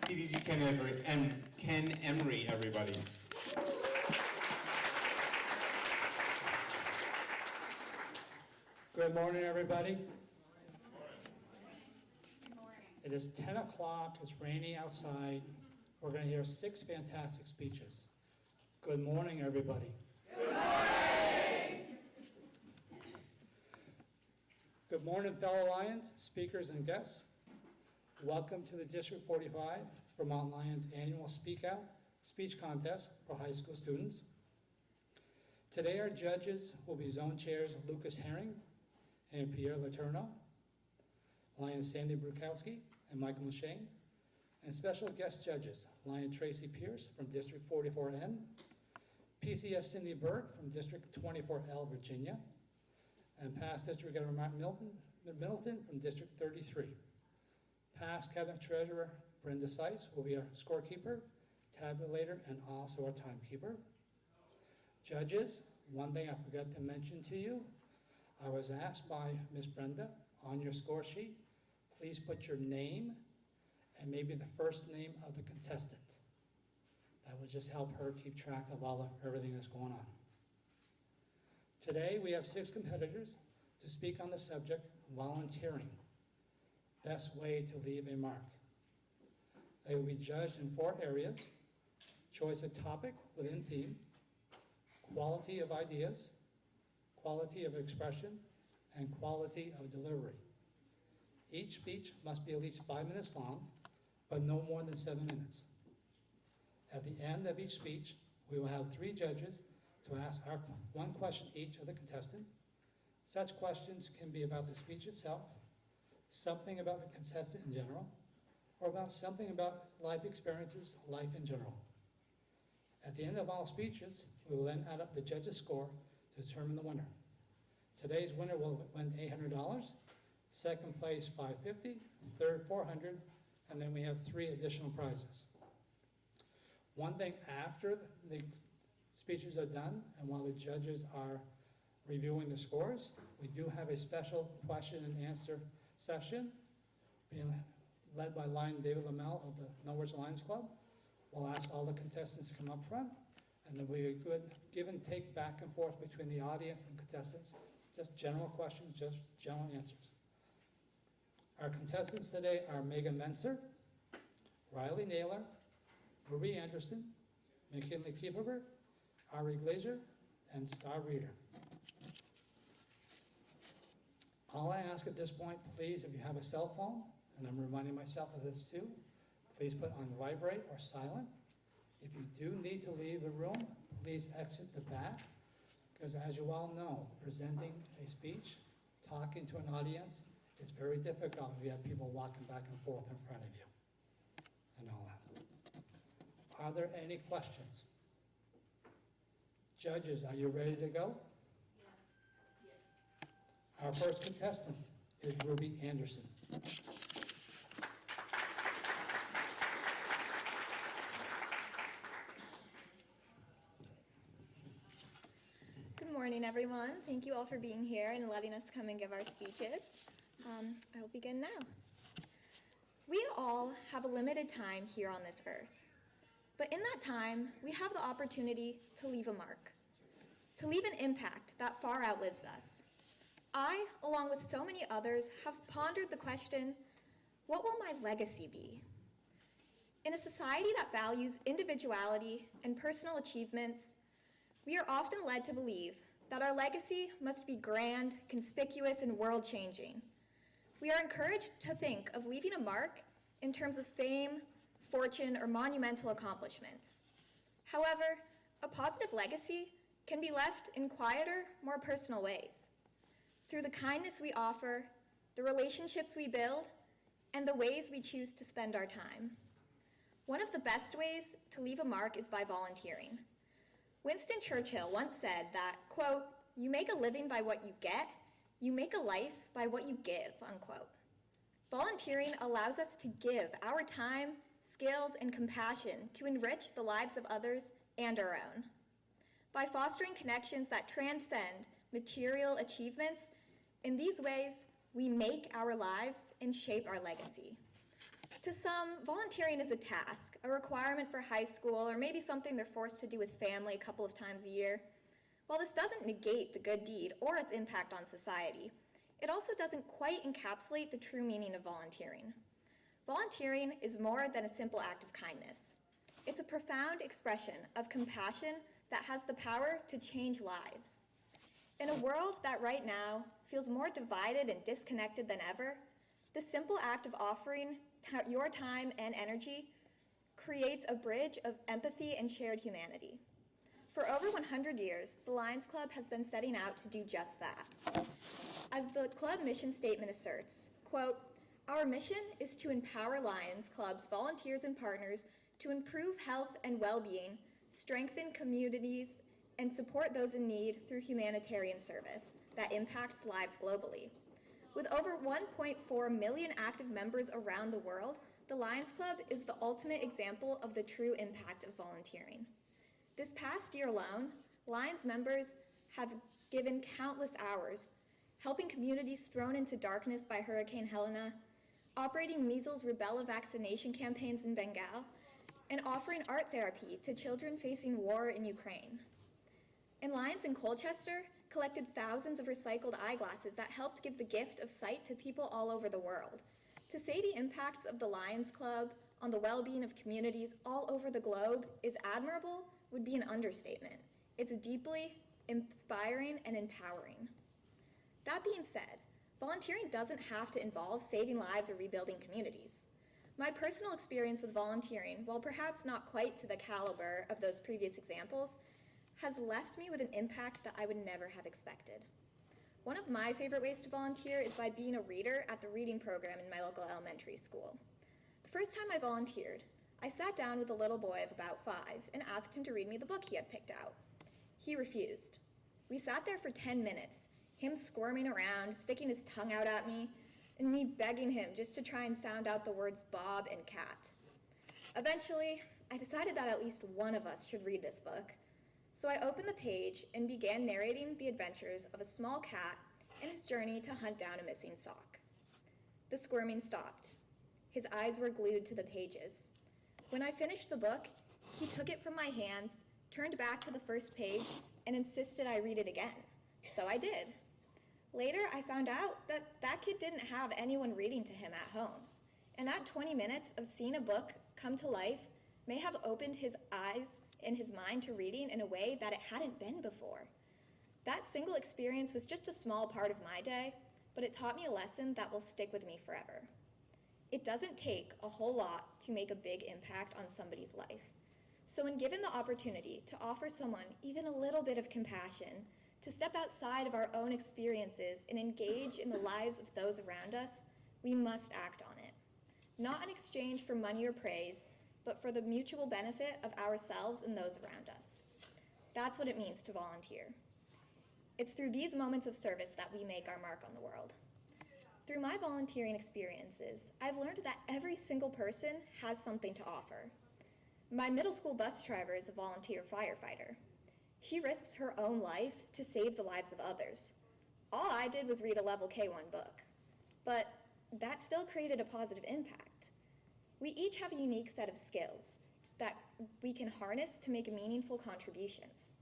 PDG Ken Emery, everybody. Good morning, everybody. Good morning. It is 10 o'clock. It's raining outside. We're going to hear 6 fantastic speeches. Good morning, everybody. Good morning. Good morning, fellow Lions, speakers, and guests. Welcome to the District 45 Vermont Lions Annual Speak Out Speech Contest for high school students. Today, our judges will be Zone Chairs Lucas Herring and Pierre Letourneau, Lions Sandy Brukowski and Michael McShane, and special guest judges, Lion Tracy Pierce from District 44N, PCS Cindy Burke from District 24L, Virginia, and past District Governor Martin Middleton from District 33. Past Cabinet Treasurer Brenda Seiss will be our scorekeeper, tabulator, and also our timekeeper. Judges, one thing I forgot to mention to you, I was asked by Miss Brenda on your score sheet, please put your name and maybe the first name of the contestant. That would just help her keep track of everything that's going on. Today we have 6 competitors to speak on the subject volunteering, best way to leave a mark. They will be judged in 4 areas: choice of topic within theme, quality of ideas, quality of expression, and quality of delivery. Each speech must be at least 5 minutes long, but no more than 7 minutes. At the end of each speech, we will have 3 judges to ask one question each of the contestant. Such questions can be about the speech itself, something about the contestant in general, or about something about life experiences, life in general. At the end of all speeches, we will then add up the judges' score to determine the winner. Today's winner will win $800, second place $550, third $400, and then we have 3 additional prizes. One thing after the speeches are done and while the judges are reviewing the scores, we do have a special question and answer session being led by Lion David Lemal of the Norwich Lions Club. We'll ask all the contestants to come up front, and then we would give and take back and forth between the audience and contestants, just general questions, just general answers. Our contestants today are Megan Mentzer, Riley Naylor, Ruby Anderson, McKinley Keaffaber, Ari Glasser, and Star Reader. All I ask at this point, please, if you have a cell phone, and I'm reminding myself of this too, please put on vibrate or silent. If you do need to leave the room, please exit the back, because as you all know, presenting a speech, talking to an audience, it's very difficult if you have people walking back and forth in front of you and all that. Are there any questions? Judges, are you ready to go? Yes. Yeah. Our first contestant is Ruby Anderson. Good morning, everyone. Thank you all for being here and letting us come and give our speeches. I will begin now. We all have a limited time here on this earth, but in that time, we have the opportunity to leave a mark, to leave an impact that far outlives us. I, along with so many others, have pondered the question, what will my legacy be? In a society that values individuality and personal achievements, we are often led to believe that our legacy must be grand, conspicuous, and world-changing. We are encouraged to think of leaving a mark in terms of fame, fortune, or monumental accomplishments. However, a positive legacy can be left in quieter, more personal ways, through the kindness we offer, the relationships we build, and the ways we choose to spend our time. One of the best ways to leave a mark is by volunteering. Winston Churchill once said that, quote, "You make a living by what you get, you make a life by what you give," unquote. Volunteering allows us to give our time, skills, and compassion to enrich the lives of others and our own. By fostering connections that transcend material achievements, in these ways, we make our lives and shape our legacy. To some, volunteering is a task, a requirement for high school, or maybe something they're forced to do with family a couple of times a year. While this doesn't negate the good deed or its impact on society, it also doesn't quite encapsulate the true meaning of volunteering. Volunteering is more than a simple act of kindness. It's a profound expression of compassion that has the power to change lives. In a world that right now feels more divided and disconnected than ever, the simple act of offering your time and energy creates a bridge of empathy and shared humanity. For over 100 years, the Lions Club has been setting out to do just that. As the club mission statement asserts, quote, "Our mission is to empower Lions Club's volunteers and partners to improve health and well-being, strengthen communities, and support those in need through humanitarian service that impacts lives globally." With over 1.4 million active members around the world, the Lions Club is the ultimate example of the true impact of volunteering. This past year alone, Lions members have given countless hours, helping communities thrown into darkness by Hurricane Helena, operating measles rubella vaccination campaigns in Bengal, and offering art therapy to children facing war in Ukraine. And Lions in Colchester collected thousands of recycled eyeglasses that helped give the gift of sight to people all over the world. To say the impacts of the Lions Club on the well-being of communities all over the globe is admirable would be an understatement. It's deeply inspiring and empowering. That being said, volunteering doesn't have to involve saving lives or rebuilding communities. My personal experience with volunteering, while perhaps not quite to the caliber of those previous examples, has left me with an impact that I would never have expected. One of my favorite ways to volunteer is by being a reader at the reading program in my local elementary school. The first time I volunteered, I sat down with a little boy of about 5 and asked him to read me the book he had picked out. He refused. We sat there for 10 minutes, him squirming around, sticking his tongue out at me, and me begging him just to try and sound out the words Bob and cat. Eventually, I decided that at least one of us should read this book. So I opened the page and began narrating the adventures of a small cat and his journey to hunt down a missing sock. The squirming stopped. His eyes were glued to the pages. When I finished the book, he took it from my hands, turned back to the first page, and insisted I read it again. So I did. Later, I found out that that kid didn't have anyone reading to him at home. And that 20 minutes of seeing a book come to life may have opened his eyes and his mind to reading in a way that it hadn't been before. That single experience was just a small part of my day, but it taught me a lesson that will stick with me forever. It doesn't take a whole lot to make a big impact on somebody's life. So when given the opportunity to offer someone even a little bit of compassion, to step outside of our own experiences and engage in the lives of those around us, we must act on it. Not in exchange for money or praise, but for the mutual benefit of ourselves and those around us. That's what it means to volunteer. It's through these moments of service that we make our mark on the world. Through my volunteering experiences, I've learned that every single person has something to offer. My middle school bus driver is a volunteer firefighter. She risks her own life to save the lives of others. All I did was read a level K1 book, but that still created a positive impact. We each have a unique set of skills that we can harness to make meaningful contributions.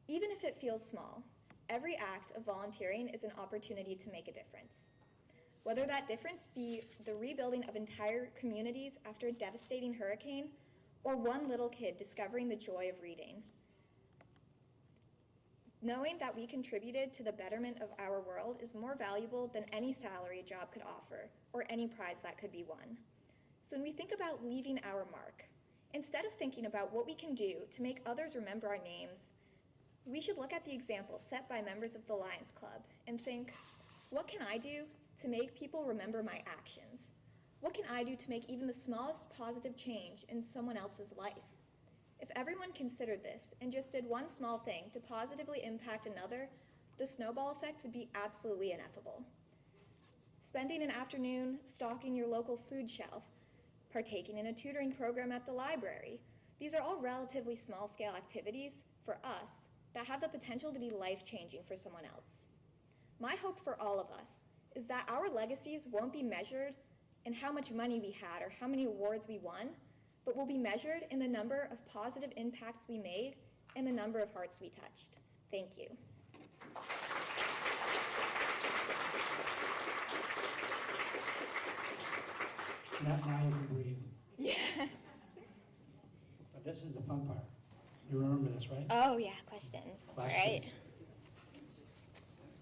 Even if it feels small, every act of volunteering is an opportunity to make a difference. Whether that difference be the rebuilding of entire communities after a devastating hurricane, or one little kid discovering the joy of reading. Knowing that we contributed to the betterment of our world is more valuable than any salary a job could offer, or any prize that could be won. So when we think about leaving our mark, instead of thinking about what we can do to make others remember our names, we should look at the example set by members of the Lions Club and think, what can I do to make people remember my actions? What can I do to make even the smallest positive change in someone else's life? If everyone considered this and just did one small thing to positively impact another, the snowball effect would be absolutely ineffable. Spending an afternoon stocking your local food shelf, partaking in a tutoring program at the library, these are all relatively small-scale activities for us that have the potential to be life-changing for someone else. My hope for all of us is that our legacies won't be measured in how much money we had or how many awards we won, but will be measured in the number of positive impacts we made and the number of hearts we touched. Thank you. Now you can breathe. Yeah. But this is the fun part. You remember this, right? Oh, yeah, questions. All right. Questions.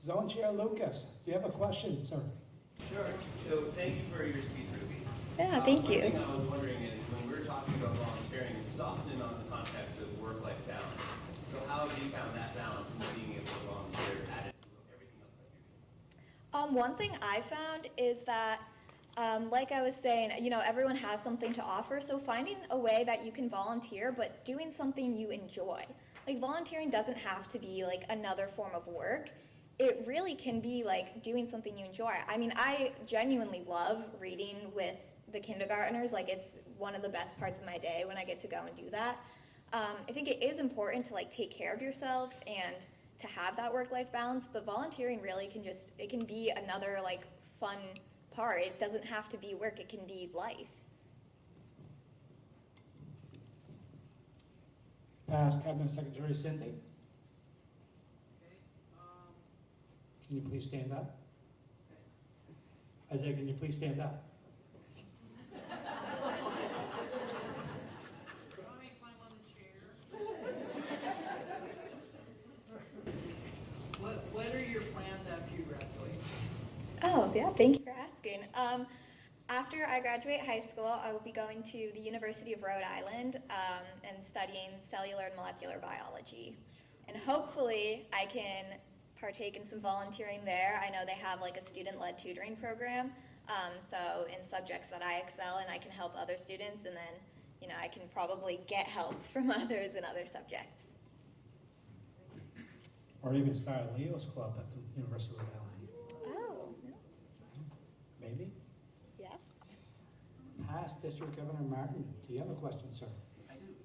Zone Chair Lucas, do you have a question, sir? Sure. So thank you for your speech, Ruby. Yeah, thank you. One thing I was wondering is when we're talking about volunteering, it's often in the context of work-life balance. So how have you found that balance in being able to volunteer added to everything else that you're doing? One thing I found is that, like I was saying, everyone has something to offer, so finding a way that you can volunteer, but doing something you enjoy. Like, volunteering doesn't have to be like another form of work. It really can be like doing something you enjoy. I mean, I genuinely love reading with the kindergartners. Like, it's one of the best parts of my day when I get to go and do that. I think it is important to like take care of yourself and to have that work-life balance, but volunteering really it can be another like fun part. It doesn't have to be work, it can be life. Past Cabinet Secretary Cindy. Can you please stand up? Isaiah, can you please stand up? What are your plans after you graduate? Oh, yeah, thank you for asking. After I graduate high school, I will be going to the University of Rhode Island and studying cellular and molecular biology. And hopefully I can partake in some volunteering there. I know they have like a student-led tutoring program, so in subjects that I excel in, I can help other students, and then I can probably get help from others in other subjects. Or even start a Leo's Club at the University of Rhode Island. Oh, Maybe? yeah. Past District Governor Martin, do you have a question, sir? I do.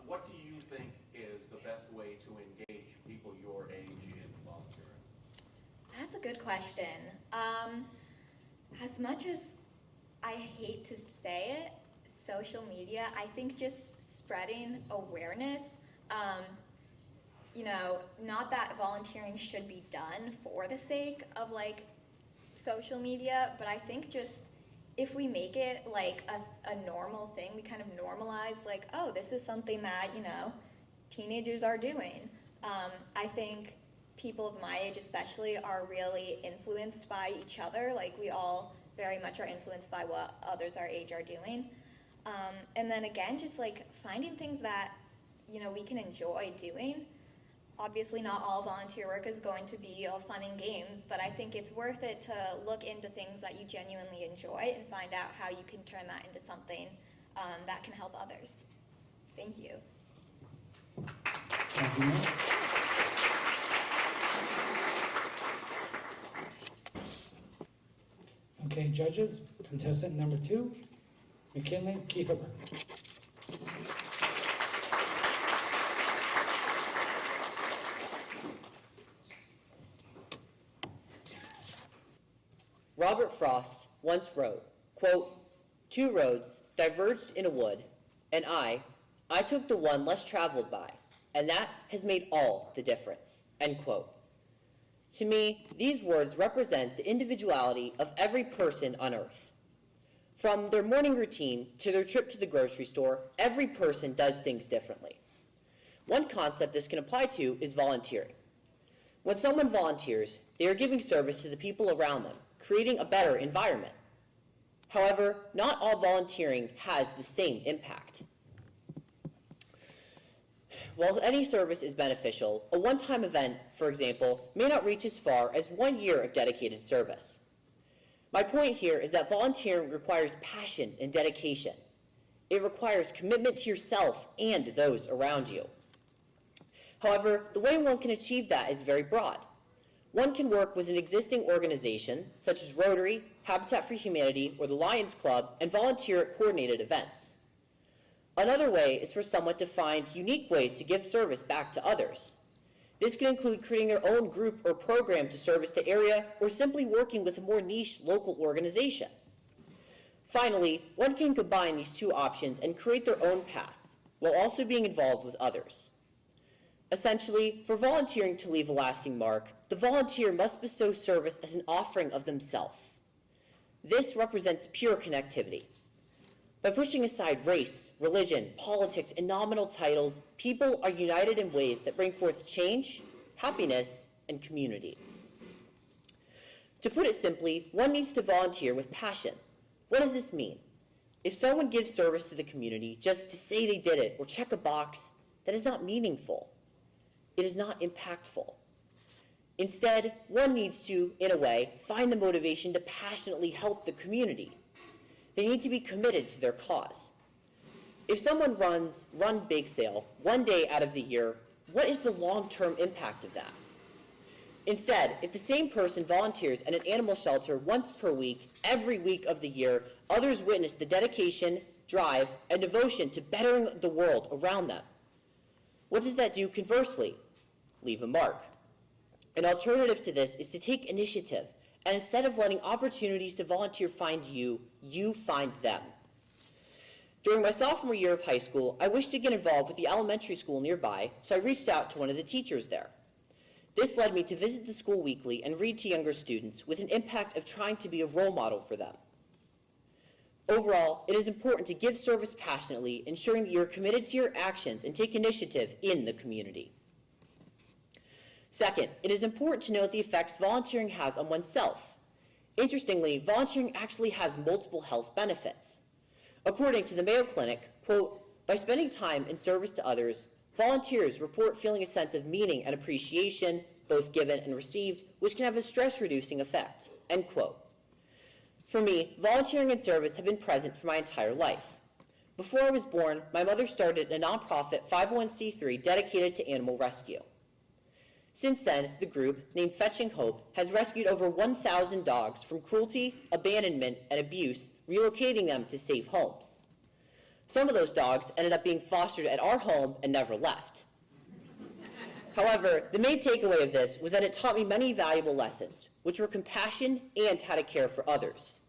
What do you think is the best way to engage people your age in volunteering? That's a good question. As much as I hate to say it, social media, I think just spreading awareness, not that volunteering should be done for the sake of like social media, but I think just if we make it like a normal thing, we kind of normalize like, oh, this is something that, teenagers are doing. I think people of my age especially are really influenced by each other. Like, we all very much are influenced by what others our age are doing. And then again, just like finding things that, we can enjoy doing. Obviously not all volunteer work is going to be all fun and games, but I think it's worth it to look into things that you genuinely enjoy and find out how you can turn that into something that can help others. Thank you. Thank you, ma'am. Okay, judges, contestant number 2, McKinley Keaffaber. Robert Frost once wrote, quote, "Two roads diverged in a wood, and I took the one less traveled by, and that has made all the difference," end quote. To me, these words represent the individuality of every person on earth. From their morning routine to their trip to the grocery store, every person does things differently. One concept this can apply to is volunteering. When someone volunteers, they are giving service to the people around them, creating a better environment. However, not all volunteering has the same impact. While any service is beneficial, a one-time event, for example, may not reach as far as 1 year of dedicated service. My point here is that volunteering requires passion and dedication. It requires commitment to yourself and those around you. However, the way one can achieve that is very broad. One can work with an existing organization, such as Rotary, Habitat for Humanity, or the Lions Club, and volunteer at coordinated events. Another way is for someone to find unique ways to give service back to others. This can include creating their own group or program to service the area, or simply working with a more niche local organization. Finally, one can combine these two options and create their own path, while also being involved with others. Essentially, for volunteering to leave a lasting mark, the volunteer must bestow service as an offering of themselves. This represents pure connectivity. By pushing aside race, religion, politics, and nominal titles, people are united in ways that bring forth change, happiness, and community. To put it simply, one needs to volunteer with passion. What does this mean? If someone gives service to the community just to say they did it or check a box, that is not meaningful. It is not impactful. Instead, one needs to, in a way, find the motivation to passionately help the community. They need to be committed to their cause. If someone runs Run Big Sale one day out of the year, what is the long-term impact of that? Instead, if the same person volunteers at an animal shelter once per week, every week of the year, others witness the dedication, drive, and devotion to bettering the world around them. What does that do conversely? Leave a mark. An alternative to this is to take initiative, and instead of letting opportunities to volunteer find you, you find them. During my sophomore year of high school, I wished to get involved with the elementary school nearby, so I reached out to one of the teachers there. This led me to visit the school weekly and read to younger students with an impact of trying to be a role model for them. Overall, it is important to give service passionately, ensuring that you are committed to your actions and take initiative in the community. Second, it is important to note the effects volunteering has on oneself. Interestingly, volunteering actually has multiple health benefits. According to the Mayo Clinic, quote, by spending time in service to others, volunteers report feeling a sense of meaning and appreciation, both given and received, which can have a stress-reducing effect, end quote. For me, volunteering and service have been present for my entire life. Before I was born, my mother started a nonprofit 501c3 dedicated to animal rescue. Since then, the group, named Fetching Hope, has rescued over 1,000 dogs from cruelty, abandonment, and abuse, relocating them to safe homes. Some of those dogs ended up being fostered at our home and never left. However, the main takeaway of this was that it taught me many valuable lessons, which were compassion and how to care for others.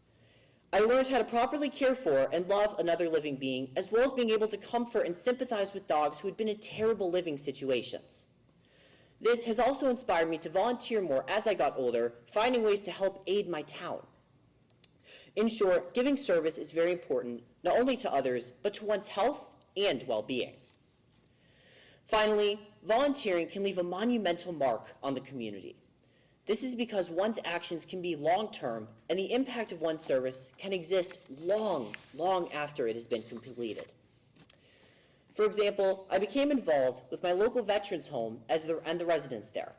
I learned how to properly care for and love another living being, as well as being able to comfort and sympathize with dogs who had been in terrible living situations. This has also inspired me to volunteer more as I got older, finding ways to help aid my town. In short, giving service is very important, not only to others, but to one's health and well-being. Finally, volunteering can leave a monumental mark on the community. This is because one's actions can be long-term, and the impact of one's service can exist long, long after it has been completed. For example, I became involved with my local veterans home and the residents there.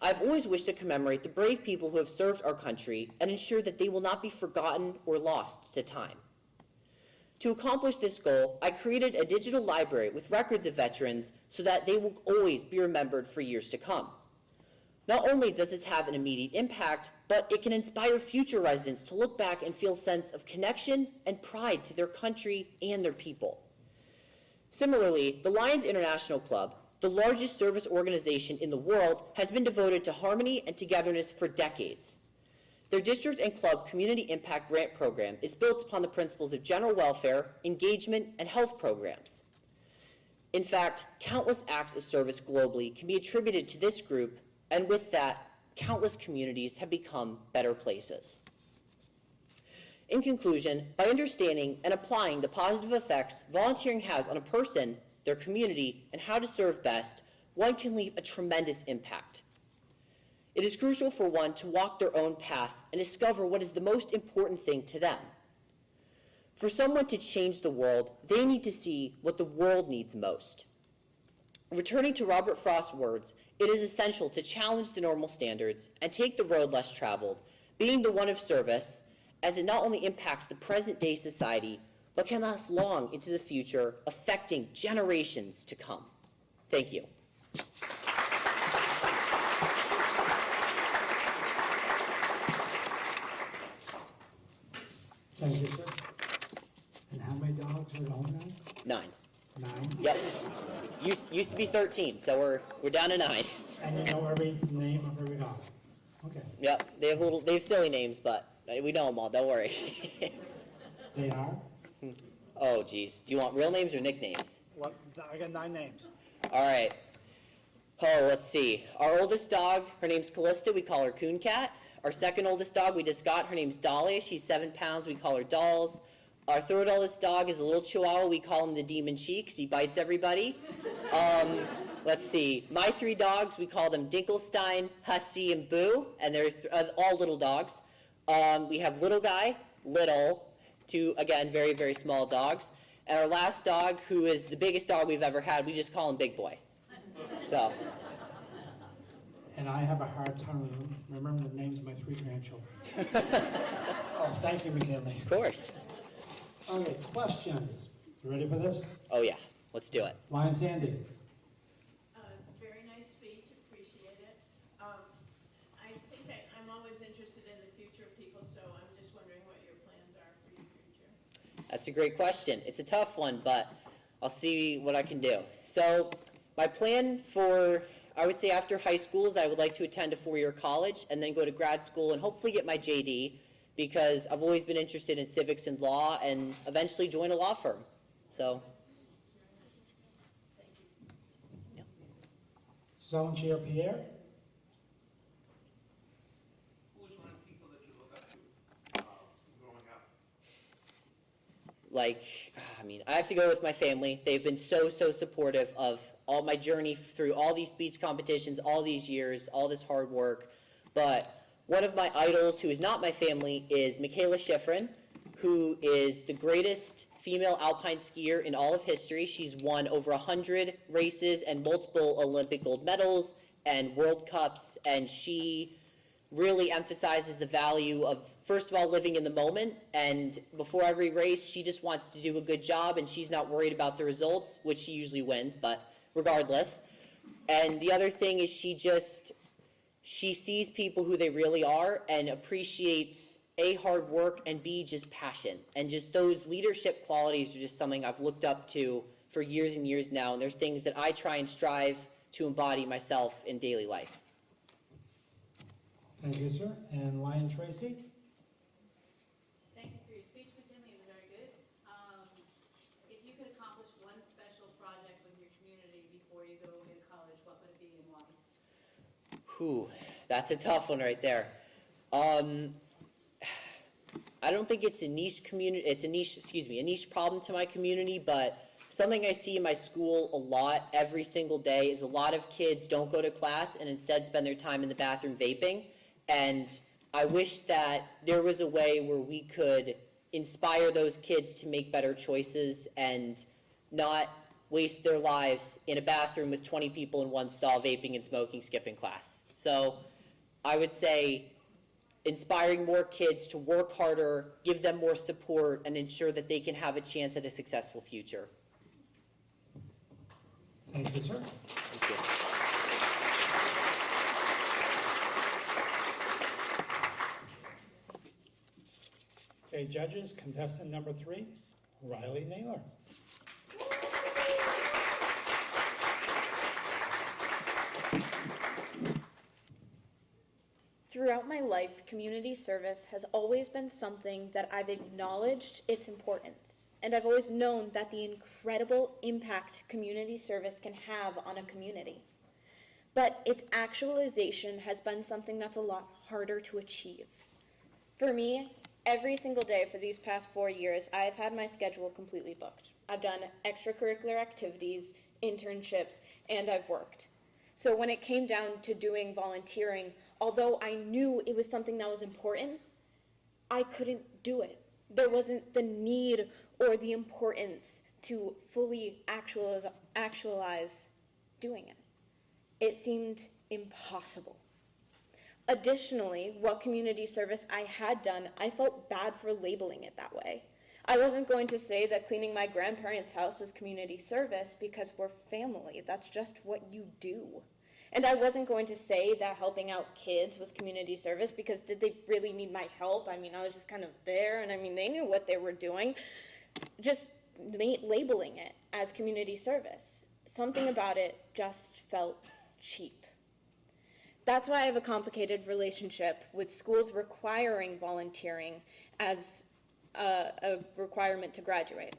I've always wished to commemorate the brave people who have served our country and ensure that they will not be forgotten or lost to time. To accomplish this goal, I created a digital library with records of veterans so that they will always be remembered for years to come. Not only does this have an immediate impact, but it can inspire future residents to look back and feel a sense of connection and pride to their country and their people. Similarly, the Lions International Club, the largest service organization in the world, has been devoted to harmony and togetherness for decades. Their district and club community impact grant program is built upon the principles of general welfare, engagement, and health programs. In fact, countless acts of service globally can be attributed to this group, and with that, countless communities have become better places. In conclusion, by understanding and applying the positive effects volunteering has on a person, their community, and how to serve best, one can leave a tremendous impact. It is crucial for one to walk their own path and discover what is the most important thing to them. For someone to change the world, they need to see what the world needs most. Returning to Robert Frost's words, it is essential to challenge the normal standards and take the road less traveled, being the one of service, as it not only impacts the present-day society, but can last long into the future, affecting generations to come. Thank you. Thank you, sir. And how many dogs are at home now? 9. 9? Yep. Used to be 13, so we're down to 9. And you know every name of every dog? Okay. Yep. They have silly names, but We know them all, don't worry. They are? Oh, geez. Do you want real names or nicknames? What, I got 9 names. All right. Oh, let's see. Our oldest dog, her name's Callista. We call her Coon Cat. Our second oldest dog we just got, her name's Dolly. She's 7 pounds. We call her Dolls. Our third oldest dog is a little Chihuahua. We call him the Demon Cheek because he bites everybody. Let's see. My 3 dogs, we call them Dinkelstein, Hussy, and Boo, and they're all little dogs. We have Little Guy, Little, 2, again, very, very small dogs. And our last dog, who is the biggest dog we've ever had, we just call him Big Boy. So. And I have a hard time remembering the names of my 3 grandchildren. Oh, thank you, McKinley. Of course. Okay, questions. You ready for this? Oh, yeah. Let's do it. Lion Sandy. Very nice speech, appreciate it. I think I'm always interested in the future of people, so I'm just wondering what your plans are for your future. That's a great question. It's a tough one, but I'll see what I can do. So my plan for, I would say after high school, is I would like to attend a 4-year college and then go to grad school and hopefully get my JD, because I've always been interested in civics and law and eventually join a law firm. So. Yeah. Zone Chair Pierre. Who was one of the people that you look up to growing up? Like, I mean, I have to go with my family. They've been so supportive of all my journey through all these speech competitions, all these years, all this hard work. But one of my idols, who is not my family, is Michaela Schifrin, who is the greatest female alpine skier in all of history. She's won over 100 races and multiple Olympic gold medals and World Cups, and she really emphasizes the value of, first of all, living in the moment, and before every race, she just wants to do a good job, and she's not worried about the results, which she usually wins, but regardless. And the other thing is she sees people who they really are and appreciates A, hard work, and B, just passion. And just those leadership qualities are just something I've looked up to for years and years now, and there's things that I try and strive to embody myself in daily life. Thank you, sir. And Lion Tracy. Thank you for your speech, McKinley, it was very good. If you could accomplish one special project with your community before you go into college, what would it be and why? Whew, that's a tough one right there. I don't think it's a niche a niche problem to my community, but something I see in my school a lot every single day is a lot of kids don't go to class and instead spend their time in the bathroom vaping. And I wish that there was a way where we could inspire those kids to make better choices and not waste their lives in a bathroom with 20 people in one stall vaping and smoking, skipping class. So I would say inspiring more kids to work harder, give them more support, and ensure that they can have a chance at a successful future. Thank you, sir. Thank you. Okay, judges, contestant number 3, Riley Naylor. Throughout my life, community service has always been something that I've acknowledged its importance, and I've always known that the incredible impact community service can have on a community. But its actualization has been something that's a lot harder to achieve. For me, every single day for these past 4 years, I've had my schedule completely booked. I've done extracurricular activities, internships, and I've worked. So when it came down to doing volunteering, although I knew it was something that was important, I couldn't do it. There wasn't the need or the importance to fully actualize doing it. It seemed impossible. Additionally, what community service I had done, I felt bad for labeling it that way. I wasn't going to say that cleaning my grandparents' house was community service because we're family. That's just what you do. And I wasn't going to say that helping out kids was community service because did they really need my help? I mean, I was just kind of there, and I mean, they knew what they were doing. Just labeling it as community service. Something about it just felt cheap. That's why I have a complicated relationship with schools requiring volunteering as a requirement to graduate.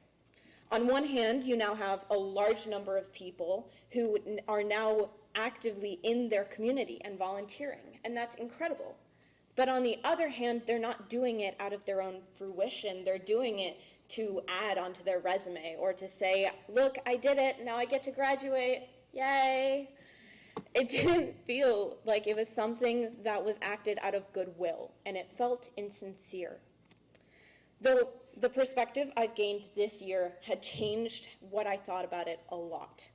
On one hand, you now have a large number of people who are now actively in their community and volunteering, and that's incredible. But on the other hand, they're not doing it out of their own fruition. They're doing it to add onto their resume or to say, look, I did it, now I get to graduate, yay. It didn't feel like it was something that was acted out of goodwill, and it felt insincere. Though the perspective I've gained this year had changed what I thought about it a lot.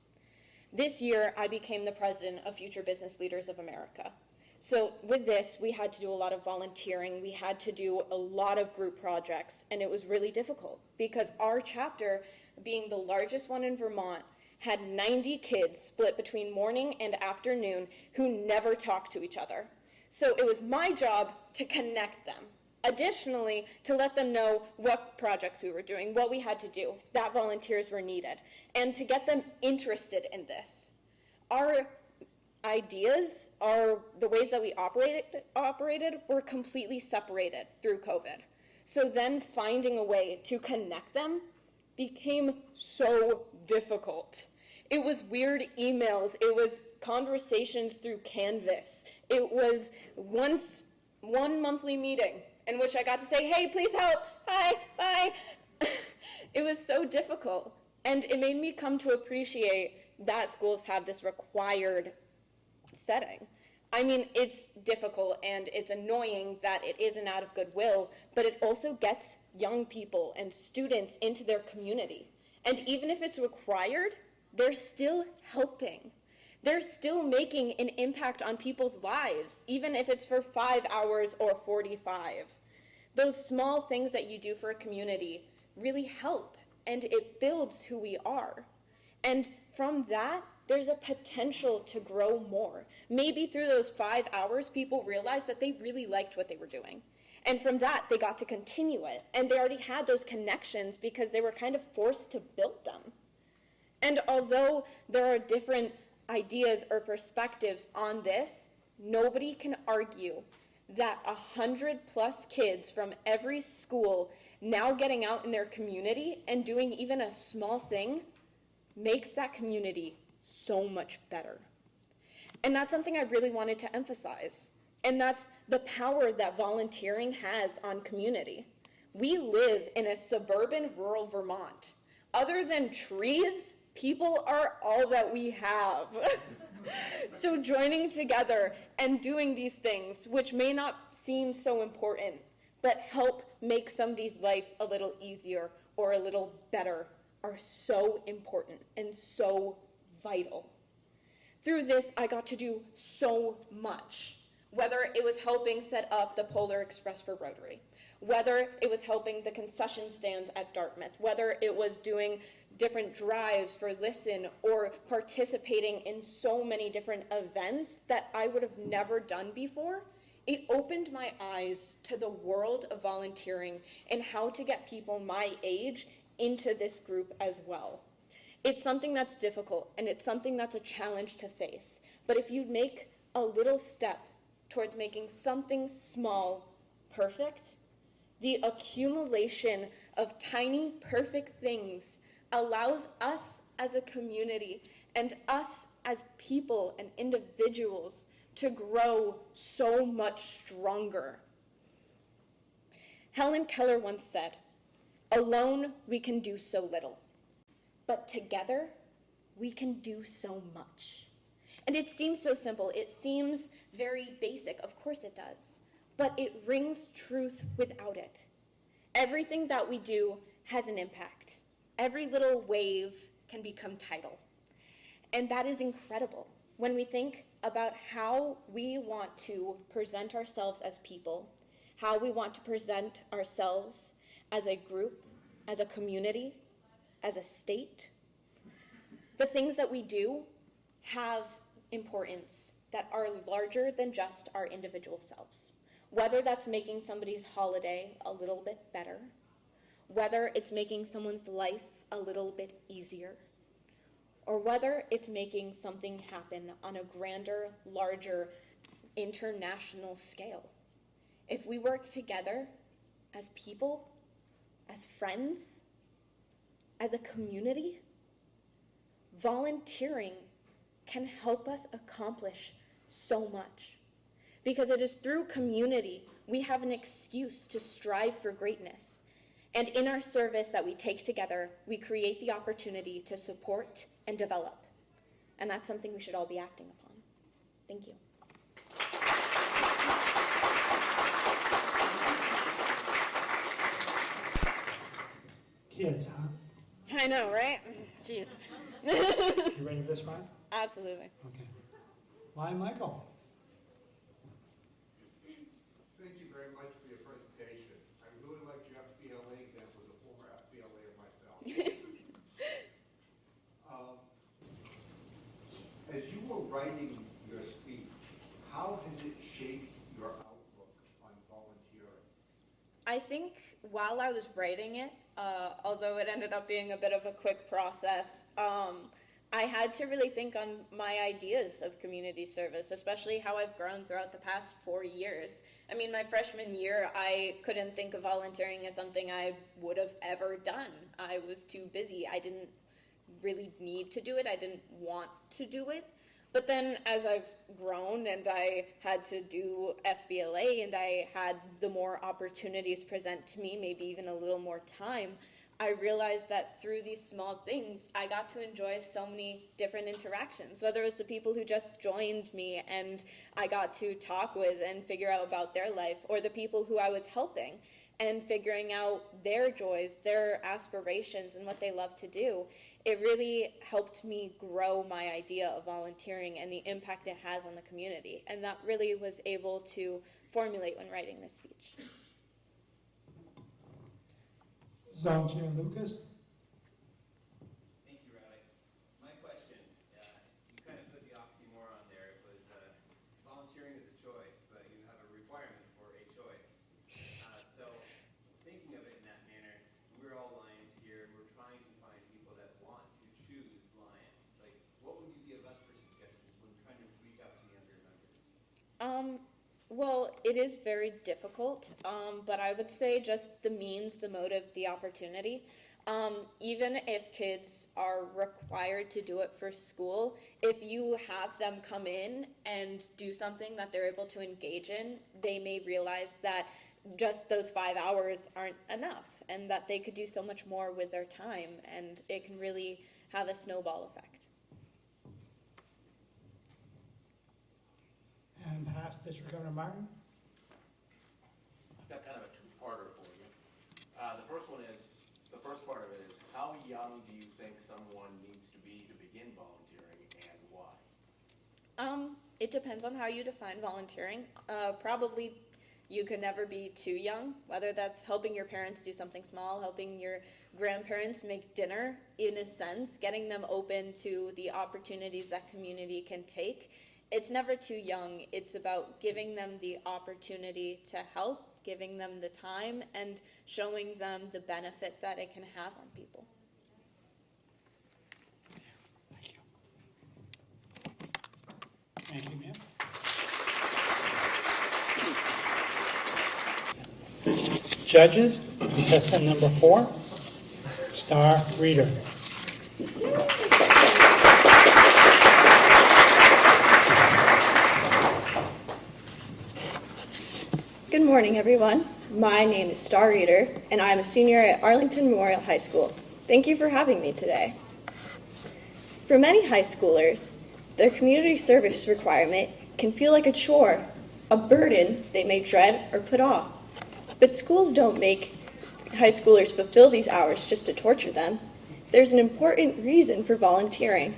This year, I became the president of Future Business Leaders of America. So with this, we had to do a lot of volunteering, we had to do a lot of group projects, and it was really difficult because our chapter, being the largest one in Vermont, had 90 kids split between morning and afternoon who never talked to each other. So it was my job to connect them. Additionally, to let them know what projects we were doing, what we had to do, that volunteers were needed, and to get them interested in this. Our ideas, the ways that we operated were completely separated through COVID. So then finding a way to connect them became so difficult. It was weird emails, it was conversations through Canvas, it was one monthly meeting in which I got to say, hey, please help, hi, bye. It was so difficult, and it made me come to appreciate that schools have this required setting. I mean, it's difficult and it's annoying that it isn't out of goodwill, but it also gets young people and students into their community. And even if it's required, they're still helping. They're still making an impact on people's lives, even if it's for 5 hours or 45. Those small things that you do for a community really help, and it builds who we are. And from that, there's a potential to grow more. Maybe through those 5 hours, people realized that they really liked what they were doing. And from that, they got to continue it. And they already had those connections because they were kind of forced to build them. And although there are different ideas or perspectives on this, nobody can argue that 100+ kids from every school now getting out in their community and doing even a small thing makes that community so much better. And that's something I really wanted to emphasize. And that's the power that volunteering has on community. We live in a suburban rural Vermont. Other than trees, people are all that we have. So joining together and doing these things, which may not seem so important, but help make somebody's life a little easier or a little better, are so important and so vital. Through this, I got to do so much. Whether it was helping set up the Polar Express for Rotary, whether it was helping the concession stands at Dartmouth, whether it was doing different drives for Listen or participating in so many different events that I would have never done before, it opened my eyes to the world of volunteering and how to get people my age into this group as well. It's something that's difficult and it's something that's a challenge to face. But if you make a little step towards making something small perfect, the accumulation of tiny perfect things allows us as a community and us as people and individuals to grow so much stronger. Helen Keller once said, "Alone we can do so little, but together we can do so much." And it seems so simple, it seems very basic, of course it does, but it rings truth without it. Everything that we do has an impact. Every little wave can become tidal. And that is incredible when we think about how we want to present ourselves as people, how we want to present ourselves as a group, as a community, as a state. The things that we do have importance that are larger than just our individual selves. Whether that's making somebody's holiday a little bit better, whether it's making someone's life a little bit easier, or whether it's making something happen on a grander, larger international scale. If we work together as people, as friends, as a community, volunteering can help us accomplish so much. Because it is through community we have an excuse to strive for greatness. And in our service that we take together, we create the opportunity to support and develop. And that's something we should all be acting upon. Thank you. Kids, huh? I know, right? Jeez. You ready for this one? Absolutely. Okay. Why, Michael? Thank you very much for your presentation. I really liked your FBLA example as a former FBLA myself. As you were writing your speech, how has it shaped your outlook on volunteering? I think while I was writing it, although it ended up being a bit of a quick process, I had to really think on my ideas of community service, especially how I've grown throughout the past 4 years. I mean, my freshman year, I couldn't think of volunteering as something I would have ever done. I was too busy. I didn't really need to do it. I didn't want to do it. But then as I've grown and I had to do FBLA and I had the more opportunities present to me, maybe even a little more time, I realized that through these small things, I got to enjoy so many different interactions, whether it was the people who just joined me and I got to talk with and figure out about their life, or the people who I was helping and figuring out their joys, their aspirations, and what they love to do. It really helped me grow my idea of volunteering and the impact it has on the community. And that really was able to formulate when writing this speech. Zone Chair Lucas. Thank you, Riley. My question, you kind of put the oxymoron there. It was volunteering is a choice, but you have a requirement for a choice. So thinking of it in that manner, we're all Lions here, and we're trying to find people that want to choose Lions. Like, what would you give us for suggestions when trying to reach out to the younger members? Well, it is very difficult, but I would say just the means, the motive, the opportunity. Even if kids are required to do it for school, if you have them come in and do something that they're able to engage in, they may realize that just those 5 hours aren't enough and that they could do so much more with their time, and it can really have a snowball effect. And past District Governor Martin. I've got kind of a two-parter for you. The first part of it is, how young do you think someone needs to be to begin volunteering, and why? It depends on how you define volunteering. Probably you could never be too young, whether that's helping your parents do something small, helping your grandparents make dinner, in a sense, getting them open to the opportunities that community can take. It's never too young. It's about giving them the opportunity to help, giving them the time, and showing them the benefit that it can have on people. Thank you, ma'am. Judges, contestant number 4, Star Reader. Good morning, everyone. My name is Star Reader, and I'm a senior at Arlington Memorial High School. Thank you for having me today. For many high schoolers, their community service requirement can feel like a chore, a burden they may dread or put off. But schools don't make high schoolers fulfill these hours just to torture them. There's an important reason for volunteering.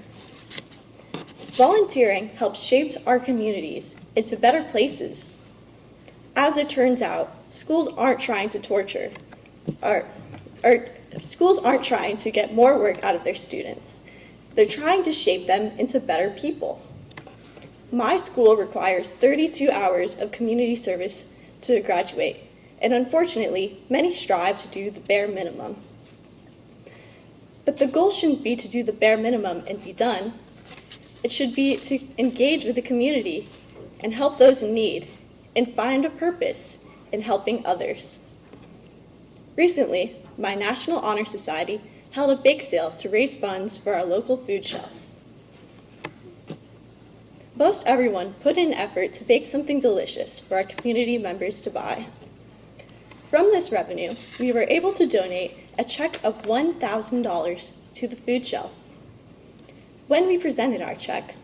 Volunteering helps shape our communities into better places. As it turns out, schools aren't trying to torture, schools aren't trying to get more work out of their students. They're trying to shape them into better people. My school requires 32 hours of community service to graduate, and unfortunately, many strive to do the bare minimum. But the goal shouldn't be to do the bare minimum and be done. It should be to engage with the community and help those in need, and find a purpose in helping others. Recently, my National Honor Society held a bake sale to raise funds for our local food shelf. Most everyone put in effort to bake something delicious for our community members to buy. From this revenue, we were able to donate a check of $1,000 to the food shelf. When we presented our check,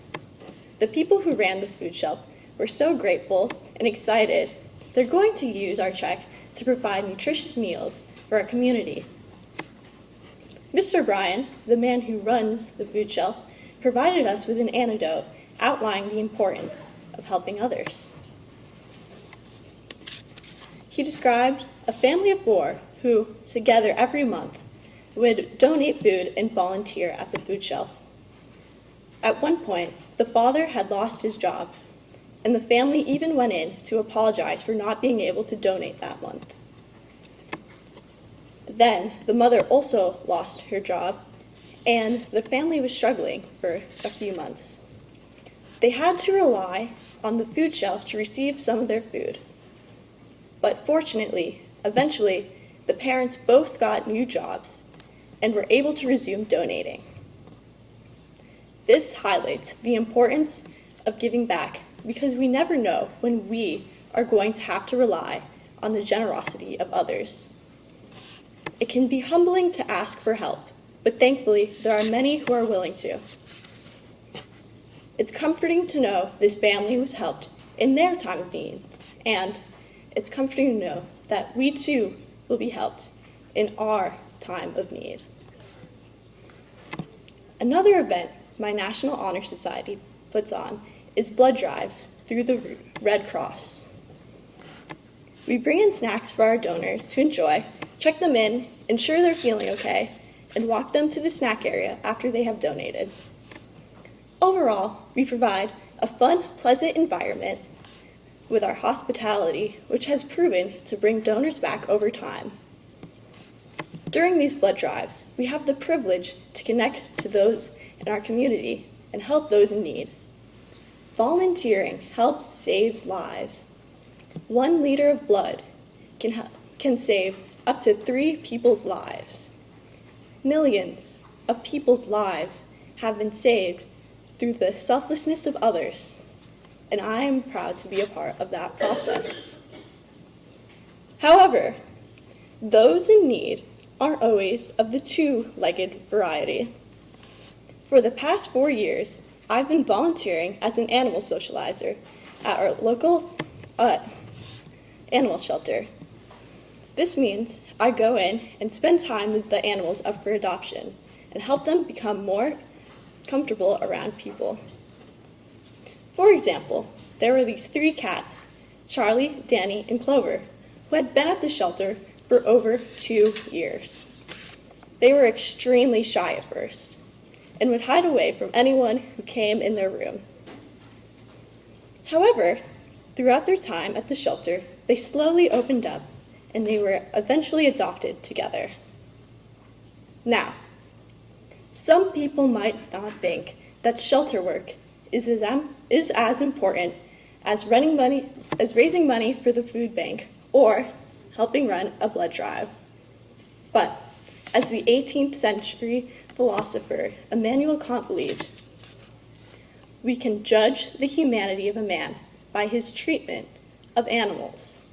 the people who ran the food shelf were so grateful and excited they're going to use our check to provide nutritious meals for our community. Mr. Bryan, the man who runs the food shelf, provided us with an anecdote outlining the importance of helping others. He described a family of 4 who, together every month, would donate food and volunteer at the food shelf. At one point, the father had lost his job, and the family even went in to apologize for not being able to donate that month. Then, the mother also lost her job, and the family was struggling for a few months. They had to rely on the food shelf to receive some of their food. But fortunately, eventually, the parents both got new jobs and were able to resume donating. This highlights the importance of giving back because we never know when we are going to have to rely on the generosity of others. It can be humbling to ask for help, but thankfully there are many who are willing to. It's comforting to know this family was helped in their time of need, and it's comforting to know that we too will be helped in our time of need. Another event my National Honor Society puts on is blood drives through the Red Cross. We bring in snacks for our donors to enjoy, check them in, ensure they're feeling okay, and walk them to the snack area after they have donated. Overall, we provide a fun, pleasant environment with our hospitality, which has proven to bring donors back over time. During these blood drives, we have the privilege to connect to those in our community and help those in need. Volunteering helps save lives. 1 liter of blood can save up to 3 people's lives. Millions of people's lives have been saved through the selflessness of others, and I am proud to be a part of that process. However, those in need aren't always of the 2-legged variety. For the past 4 years, I've been volunteering as an animal socializer at our local animal shelter. This means I go in and spend time with the animals up for adoption and help them become more comfortable around people. For example, there were these 3 cats, Charlie, Danny, and Clover, who had been at the shelter for over 2 years. They were extremely shy at first and would hide away from anyone who came in their room. However, throughout their time at the shelter, they slowly opened up and they were eventually adopted together. Now, some people might not think that shelter work is as important as raising money for the food bank or helping run a blood drive. But as the 18th century philosopher Immanuel Kant believed, we can judge the humanity of a man by his treatment of animals.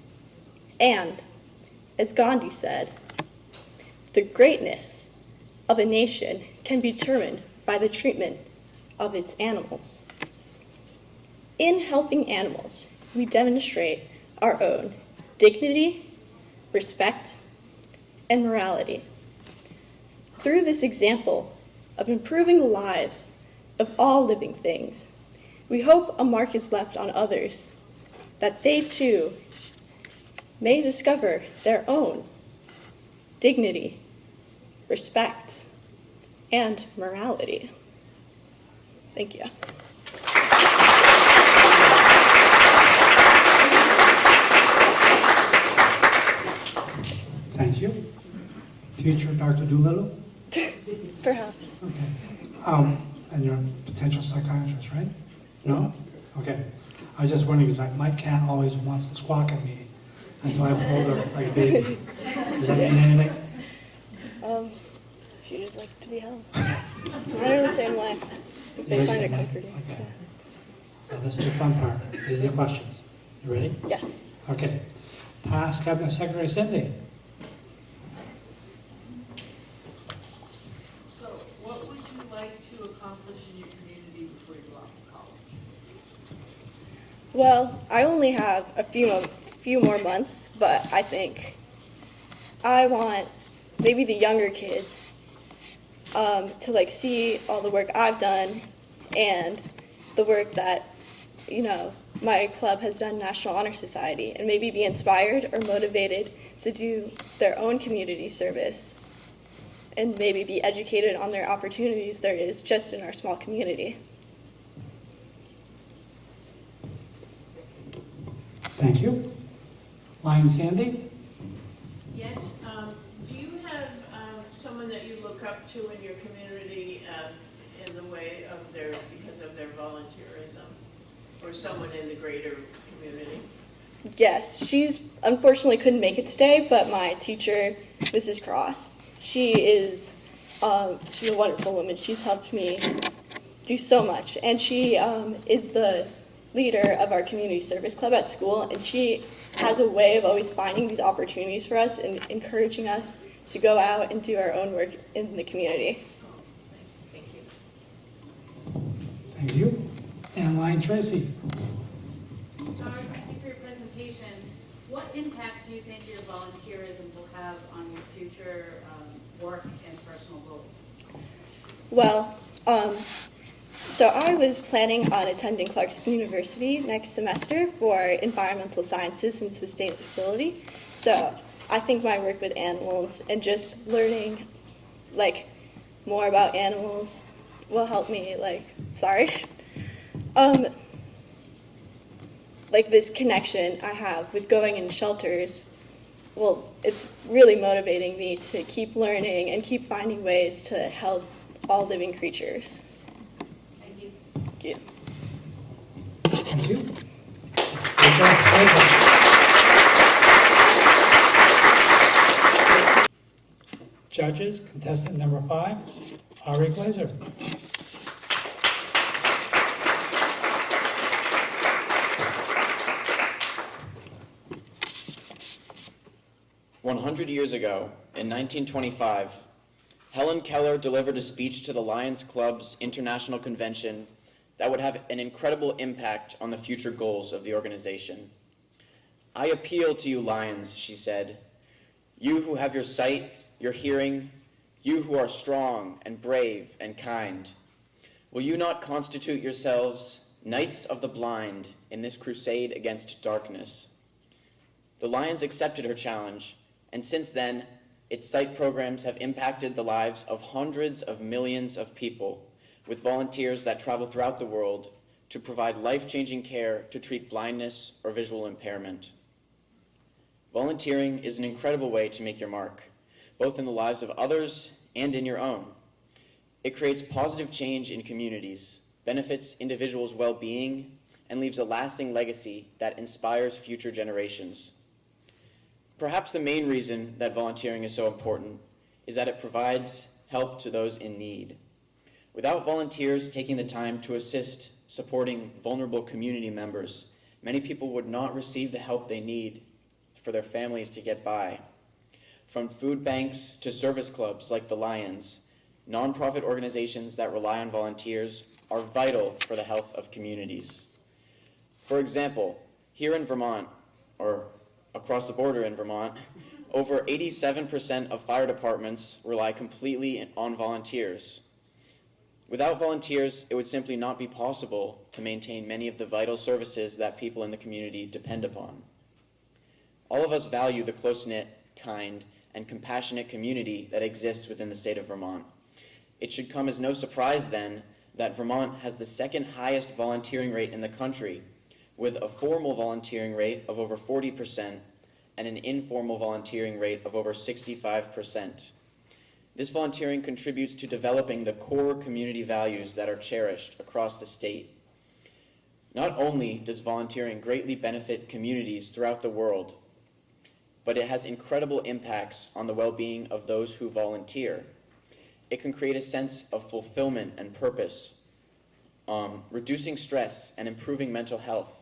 And, as Gandhi said, the greatness of a nation can be determined by the treatment of its animals. In helping animals, we demonstrate our own dignity, respect, and morality. Through this example of improving the lives of all living things, we hope a mark is left on others, that they too may discover their own dignity, respect, and morality. Thank you. Thank you. Future Dr. Doolittle? Perhaps. Okay. And you're a potential psychiatrist, right? No? Okay. I was just wondering, because my cat always wants to squawk at me until I hold her like a baby. Does that mean anything? She just likes to be held. I'm the same way. They You're find the it same way? comforting. Okay. Now, this is the fun part. These are the questions. You ready? Yes. Okay. Past Cabinet Secretary Cindy. So what would you like to accomplish in your community before you go off to college? Well, I only have a few more months, but I think I want maybe the younger kids to like see all the work I've done and the work that, you know, my club has done, National Honor Society, and maybe be inspired or motivated to do their own community service and maybe be educated on their opportunities there is just in our small community. Thank you. Lion Sandy. Yes, do you have someone that you look up to in your community in the way of because of their volunteerism? Or someone in the greater community? Yes, she's unfortunately couldn't make it today, but my teacher, Mrs. Cross, she's a wonderful woman. She's helped me do so much, and she is the leader of our community service club at school, and she has a way of always finding these opportunities for us and encouraging us to go out and do our own work in the community. Thank you. Thank you. And Lion Tracy. Sorry, thank you for your presentation. What impact do you think your volunteerism will have on your future work and personal goals? Well, so I was planning on attending Clarkson University next semester for environmental sciences and sustainability. So I think my work with animals and just learning like more about animals will help me like this connection I have with going in shelters. Well, it's really motivating me to keep learning and keep finding ways to help all living creatures. Thank you. Thank you. Thank you. Judges, contestant number 5, Ari Glasser. 100 years ago, in 1925, Helen Keller delivered a speech to the Lions Club's International Convention that would have an incredible impact on the future goals of the organization. "I appeal to you, Lions," she said, "you who have your sight, your hearing, you who are strong and brave and kind. Will you not constitute yourselves knights of the blind in this crusade against darkness?" The Lions accepted her challenge, and since then, its sight programs have impacted the lives of hundreds of millions of people, with volunteers that travel throughout the world to provide life-changing care to treat blindness or visual impairment. Volunteering is an incredible way to make your mark, both in the lives of others and in your own. It creates positive change in communities, benefits individuals' well-being, and leaves a lasting legacy that inspires future generations. Perhaps the main reason that volunteering is so important is that it provides help to those in need. Without volunteers taking the time to assist supporting vulnerable community members, many people would not receive the help they need for their families to get by. From food banks to service clubs like the Lions, nonprofit organizations that rely on volunteers are vital for the health of communities. For example, here in Vermont, or across the border in Vermont, over 87% of fire departments rely completely on volunteers. Without volunteers, it would simply not be possible to maintain many of the vital services that people in the community depend upon. All of us value the close-knit, kind, and compassionate community that exists within the state of Vermont. It should come as no surprise, then, that Vermont has the second highest volunteering rate in the country, with a formal volunteering rate of over 40% and an informal volunteering rate of over 65%. This volunteering contributes to developing the core community values that are cherished across the state. Not only does volunteering greatly benefit communities throughout the world, but it has incredible impacts on the well-being of those who volunteer. It can create a sense of fulfillment and purpose, reducing stress and improving mental health,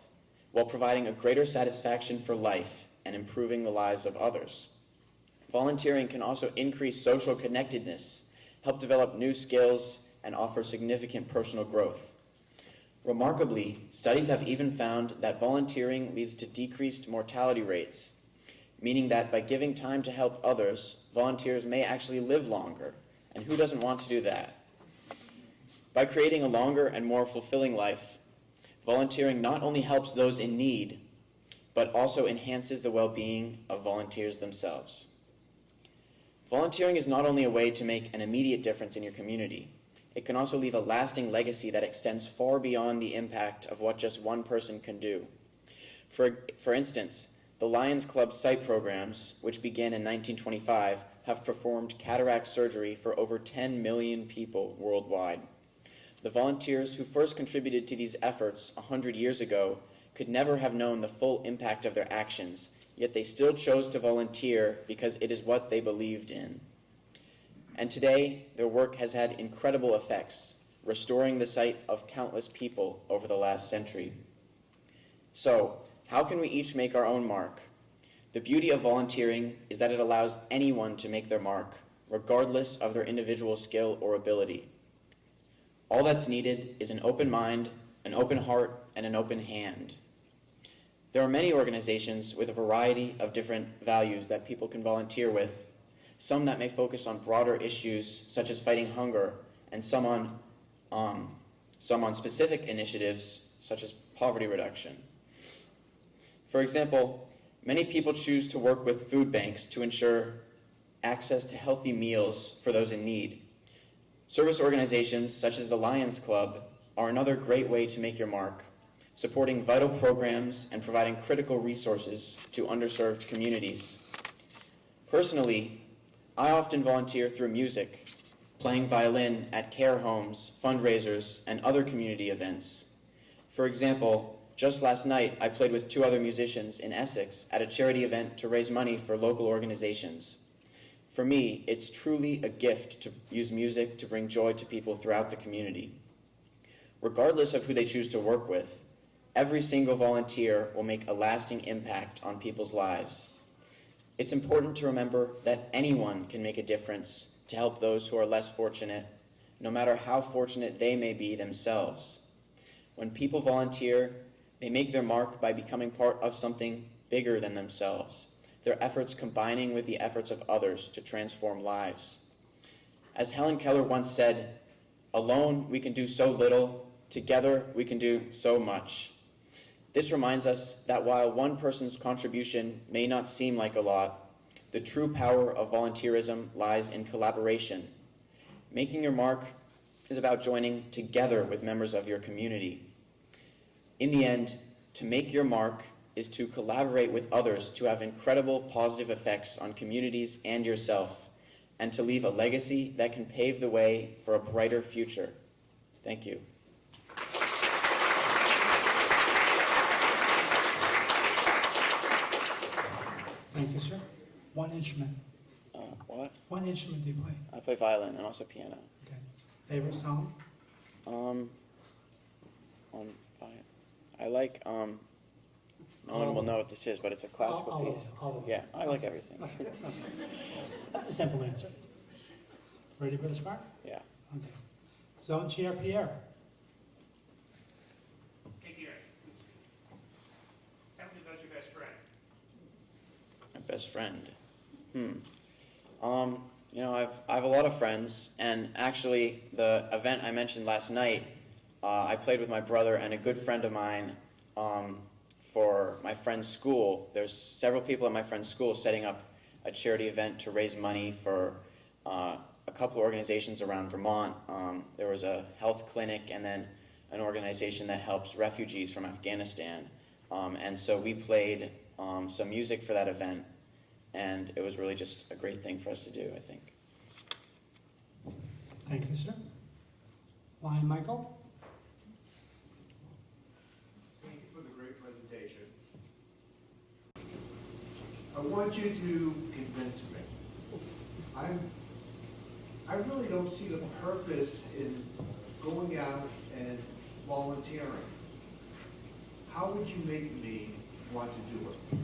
while providing a greater satisfaction for life and improving the lives of others. Volunteering can also increase social connectedness, help develop new skills, and offer significant personal growth. Remarkably, studies have even found that volunteering leads to decreased mortality rates, meaning that by giving time to help others, volunteers may actually live longer. And who doesn't want to do that? By creating a longer and more fulfilling life, volunteering not only helps those in need, but also enhances the well-being of volunteers themselves. Volunteering is not only a way to make an immediate difference in your community, it can also leave a lasting legacy that extends far beyond the impact of what just one person can do. For instance, the Lions Club site programs, which began in 1925, have performed cataract surgery for over 10 million people worldwide. The volunteers who first contributed to these efforts 100 years ago could never have known the full impact of their actions, yet they still chose to volunteer because it is what they believed in. And today, their work has had incredible effects, restoring the sight of countless people over the last century. So, how can we each make our own mark? The beauty of volunteering is that it allows anyone to make their mark, regardless of their individual skill or ability. All that's needed is an open mind, an open heart, and an open hand. There are many organizations with a variety of different values that people can volunteer with, some that may focus on broader issues such as fighting hunger, and some on specific initiatives such as poverty reduction. For example, many people choose to work with food banks to ensure access to healthy meals for those in need. Service organizations such as the Lions Club are another great way to make your mark, supporting vital programs and providing critical resources to underserved communities. Personally, I often volunteer through music, playing violin at care homes, fundraisers, and other community events. For example, just last night, I played with 2 other musicians in Essex at a charity event to raise money for local organizations. For me, it's truly a gift to use music to bring joy to people throughout the community. Regardless of who they choose to work with, every single volunteer will make a lasting impact on people's lives. It's important to remember that anyone can make a difference to help those who are less fortunate, no matter how fortunate they may be themselves. When people volunteer, they make their mark by becoming part of something bigger than themselves, their efforts combining with the efforts of others to transform lives. As Helen Keller once said, "Alone we can do so little, together we can do so much." This reminds us that while one person's contribution may not seem like a lot, the true power of volunteerism lies in collaboration. Making your mark is about joining together with members of your community. In the end, to make your mark is to collaborate with others to have incredible positive effects on communities and yourself, and to leave a legacy that can pave the way for a brighter future. Thank you. Thank you, sir. One instrument. What? One instrument do you play? I play violin and also piano. Okay. Favorite song? I like, no one will know what this is, but it's a classical piece. All of it. Yeah, I like everything. Okay, that's a simple answer. Ready for the spark? Yeah. Okay. Zone Chair Pierre. Hey, Pierre. Tell me about your best friend. My best friend. I have a lot of friends, and actually the event I mentioned last night, I played with my brother and a good friend of mine for my friend's school. There's several people at my friend's school setting up a charity event to raise money for a couple of organizations around Vermont. There was a health clinic and then an organization that helps refugees from Afghanistan. And so we played some music for that event, and it was really just a great thing for us to do, I think. Thank you, sir. Lion Michael. I want you to convince me. I really don't see the purpose in going out and volunteering. How would you make me want to do it?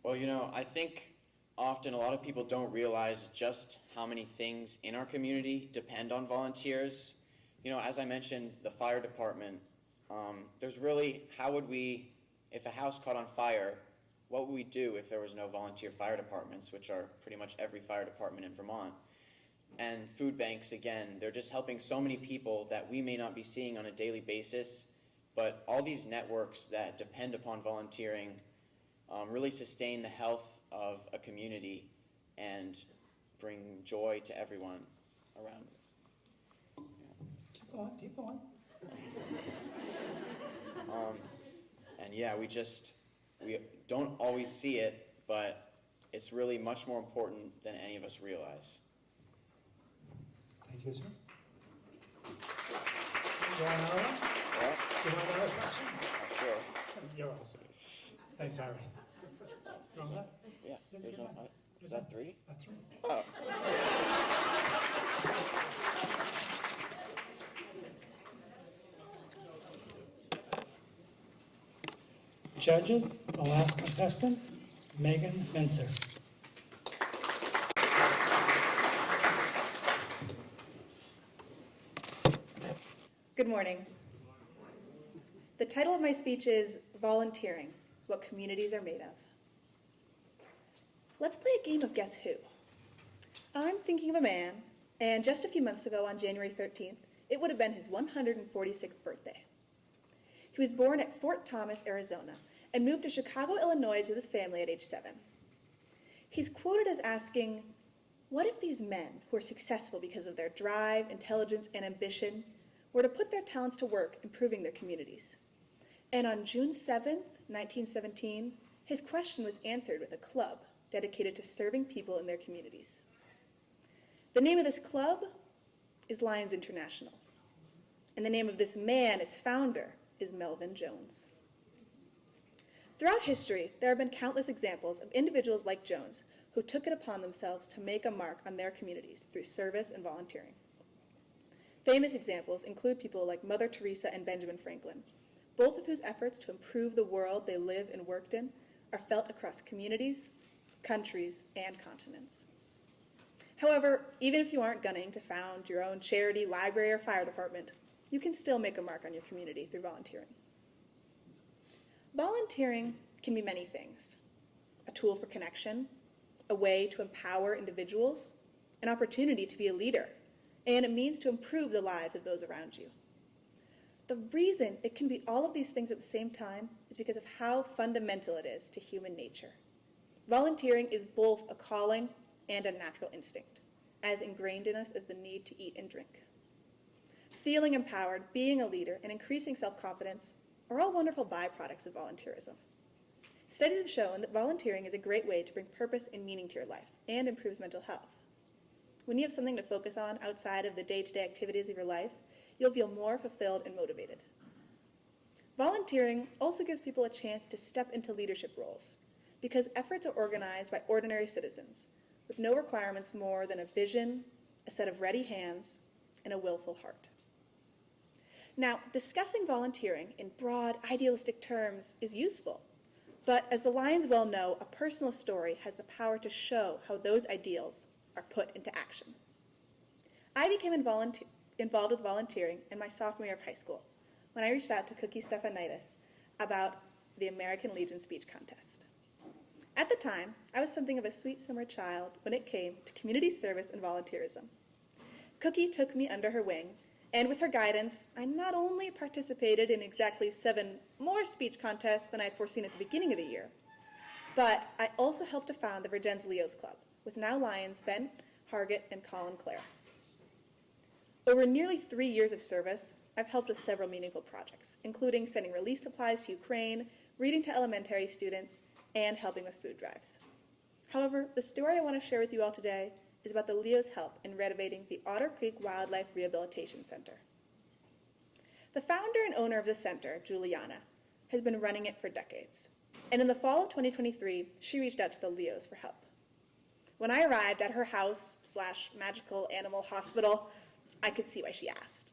Well, I think often a lot of people don't realize just how many things in our community depend on volunteers. As I mentioned, the fire department, there's really, if a house caught on fire, what would we do if there was no volunteer fire departments, which are pretty much every fire department in Vermont? And food banks, again, they're just helping so many people that we may not be seeing on a daily basis, but all these networks that depend upon volunteering really sustain the health of a community and bring joy to everyone around it. Keep going, keep going. And yeah, we don't always see it, but it's really much more important than any of us realize. Thank you, sir. You want another one? Yeah, You want another question? sure. You're awesome. Thanks, Ari. You want that? Yeah, there's no, is that 3? That's right. Oh. Judges, the last contestant, Megan Mentzer. Good morning. The title of my speech is Volunteering, What Communities Are Made of. Let's play a game of Guess Who. I'm thinking of a man, and just a few months ago on January 13th, it would have been his 146th birthday. He was born at Fort Thomas, Arizona, and moved to Chicago, Illinois with his family at age 7. He's quoted as asking, "What if these men, who are successful because of their drive, intelligence, and ambition, were to put their talents to work improving their communities?" And on June 7th, 1917, his question was answered with a club dedicated to serving people in their communities. The name of this club is Lions International. And the name of this man, its founder, is Melvin Jones. Throughout history, there have been countless examples of individuals like Jones who took it upon themselves to make a mark on their communities through service and volunteering. Famous examples include people like Mother Teresa and Benjamin Franklin, both of whose efforts to improve the world they live and worked in are felt across communities, countries, and continents. However, even if you aren't gunning to found your own charity, library, or fire department, you can still make a mark on your community through volunteering. Volunteering can be many things: a tool for connection, a way to empower individuals, an opportunity to be a leader, and a means to improve the lives of those around you. The reason it can be all of these things at the same time is because of how fundamental it is to human nature. Volunteering is both a calling and a natural instinct, as ingrained in us as the need to eat and drink. Feeling empowered, being a leader, and increasing self-confidence are all wonderful byproducts of volunteerism. Studies have shown that volunteering is a great way to bring purpose and meaning to your life and improves mental health. When you have something to focus on outside of the day-to-day activities of your life, you'll feel more fulfilled and motivated. Volunteering also gives people a chance to step into leadership roles because efforts are organized by ordinary citizens with no requirements more than a vision, a set of ready hands, and a willful heart. Now, discussing volunteering in broad, idealistic terms is useful, but as the Lions well know, a personal story has the power to show how those ideals are put into action. I became involved with volunteering in my sophomore year of high school when I reached out to Cookie Stephanitis about the American Legion speech contest. At the time, I was something of a sweet summer child when it came to community service and volunteerism. Cookie took me under her wing, and with her guidance, I not only participated in exactly 7 more speech contests than I had foreseen at the beginning of the year, but I also helped to found the Virgins Leos Club, with now Lions Ben Hargett and Colin Clare. Over nearly 3 years of service, I've helped with several meaningful projects, including sending relief supplies to Ukraine, reading to elementary students, and helping with food drives. However, the story I want to share with you all today is about the Leos' help in renovating the Otter Creek Wildlife Rehabilitation Center. The founder and owner of the center, Juliana, has been running it for decades, And in the fall of 2023, she reached out to the Leos for help. When I arrived at her house/magical animal hospital, I could see why she asked.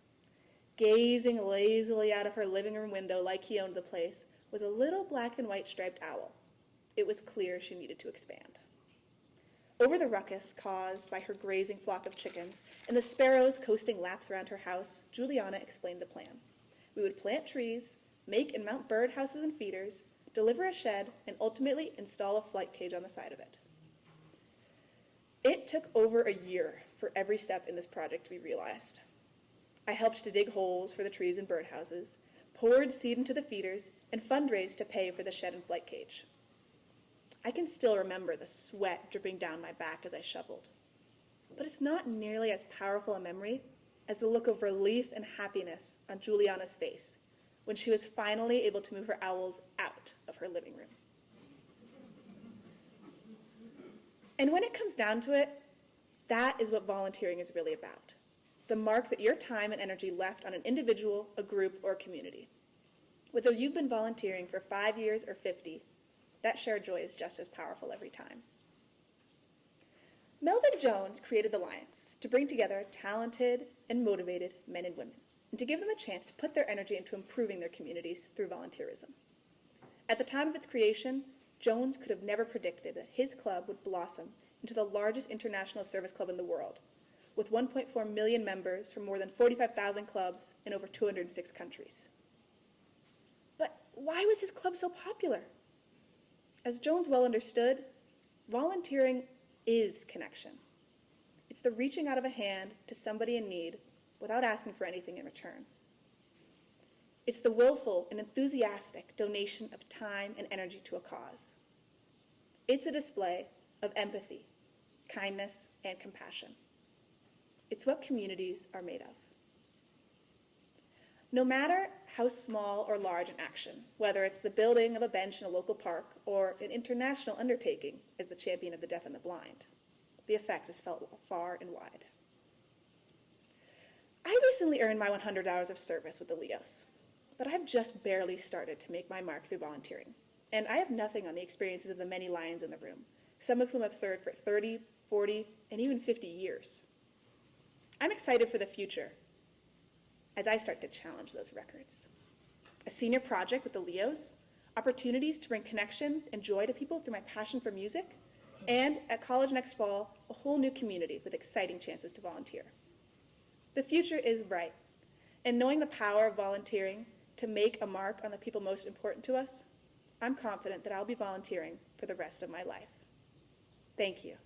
Gazing lazily out of her living room window like he owned the place was a little black and white striped owl. It was clear she needed to expand. Over the ruckus caused by her grazing flock of chickens and the sparrows coasting laps around her house, Juliana explained the plan. We would plant trees, make and mount bird houses and feeders, deliver a shed, and ultimately install a flight cage on the side of it. It took over a year for every step in this project to be realized. I helped to dig holes for the trees and birdhouses, poured seed into the feeders, and fundraised to pay for the shed and flight cage. I can still remember the sweat dripping down my back as I shoveled. But it's not nearly as powerful a memory as the look of relief and happiness on Juliana's face when she was finally able to move her owls out of her living room. And when it comes down to it, that is what volunteering is really about. The mark that your time and energy left on an individual, a group, or a community. Whether you've been volunteering for 5 years or 50, that shared joy is just as powerful every time. Melvin Jones created the Lions to bring together talented and motivated men and women, and to give them a chance to put their energy into improving their communities through volunteerism. At the time of its creation, Jones could have never predicted that his club would blossom into the largest international service club in the world, with 1.4 million members from more than 45,000 clubs in over 206 countries. But why was his club so popular? As Jones well understood, volunteering is connection. It's the reaching out of a hand to somebody in need without asking for anything in return. It's the willful and enthusiastic donation of time and energy to a cause. It's a display of empathy, kindness, and compassion. It's what communities are made of. No matter how small or large an action, whether it's the building of a bench in a local park or an international undertaking as the champion of the deaf and the blind, the effect is felt far and wide. I recently earned my 100 hours of service with the Leos, but I've just barely started to make my mark through volunteering, and I have nothing on the experiences of the many Lions in the room, some of whom have served for 30, 40, and even 50 years. I'm excited for the future as I start to challenge those records. A senior project with the Leos, opportunities to bring connection and joy to people through my passion for music, and at college next fall, a whole new community with exciting chances to volunteer. The future is bright, and knowing the power of volunteering to make a mark on the people most important to us, I'm confident that I'll be volunteering for the rest of my life. Thank you.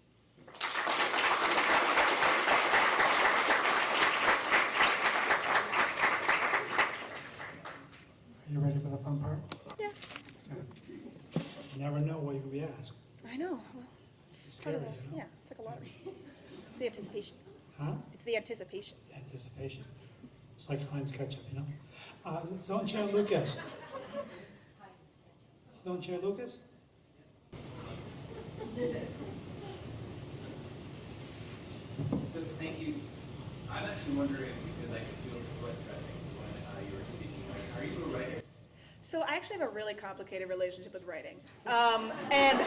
Are you ready for the fun part? Yeah. Good. You never know what you'll be asked. I know. Well, It's scary, you know? Yeah, it's like a lottery. It's the anticipation. Huh? It's the anticipation. Anticipation. It's like Heinz ketchup, you know? Zone Chair Lucas. Zone Chair Lucas? So thank you. I'm actually wondering, because I could feel the sweat dripping when you were speaking, are you a writer? So I actually have a really complicated relationship with writing. And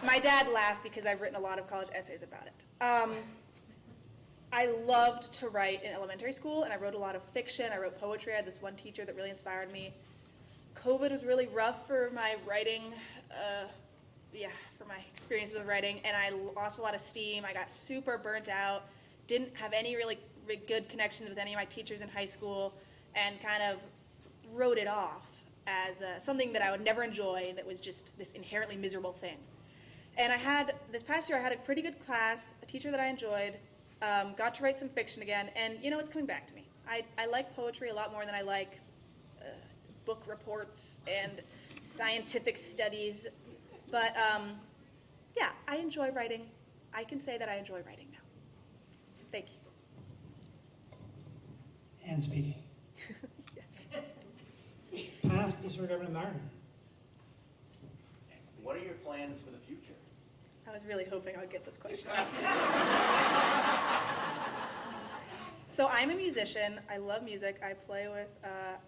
my dad laughed because I've written a lot of college essays about it. I loved to write in elementary school, and I wrote a lot of fiction. I wrote poetry. I had this one teacher that really inspired me. COVID was really rough for my writing, for my experience with writing, and I lost a lot of steam. I got super burnt out, didn't have any really good connections with any of my teachers in high school, and kind of wrote it off as something that I would never enjoy, that was just this inherently miserable thing. And this past year I had a pretty good class, a teacher that I enjoyed, got to write some fiction again, and you know, it's coming back to me. I like poetry a lot more than I like book reports and scientific studies, but yeah, I enjoy writing. I can say that I enjoy writing now. Thank you. And speaking. Yes. Past disregarded Martin. What are your plans for the future? I was really hoping I would get this question. So I'm a musician. I love music. I play with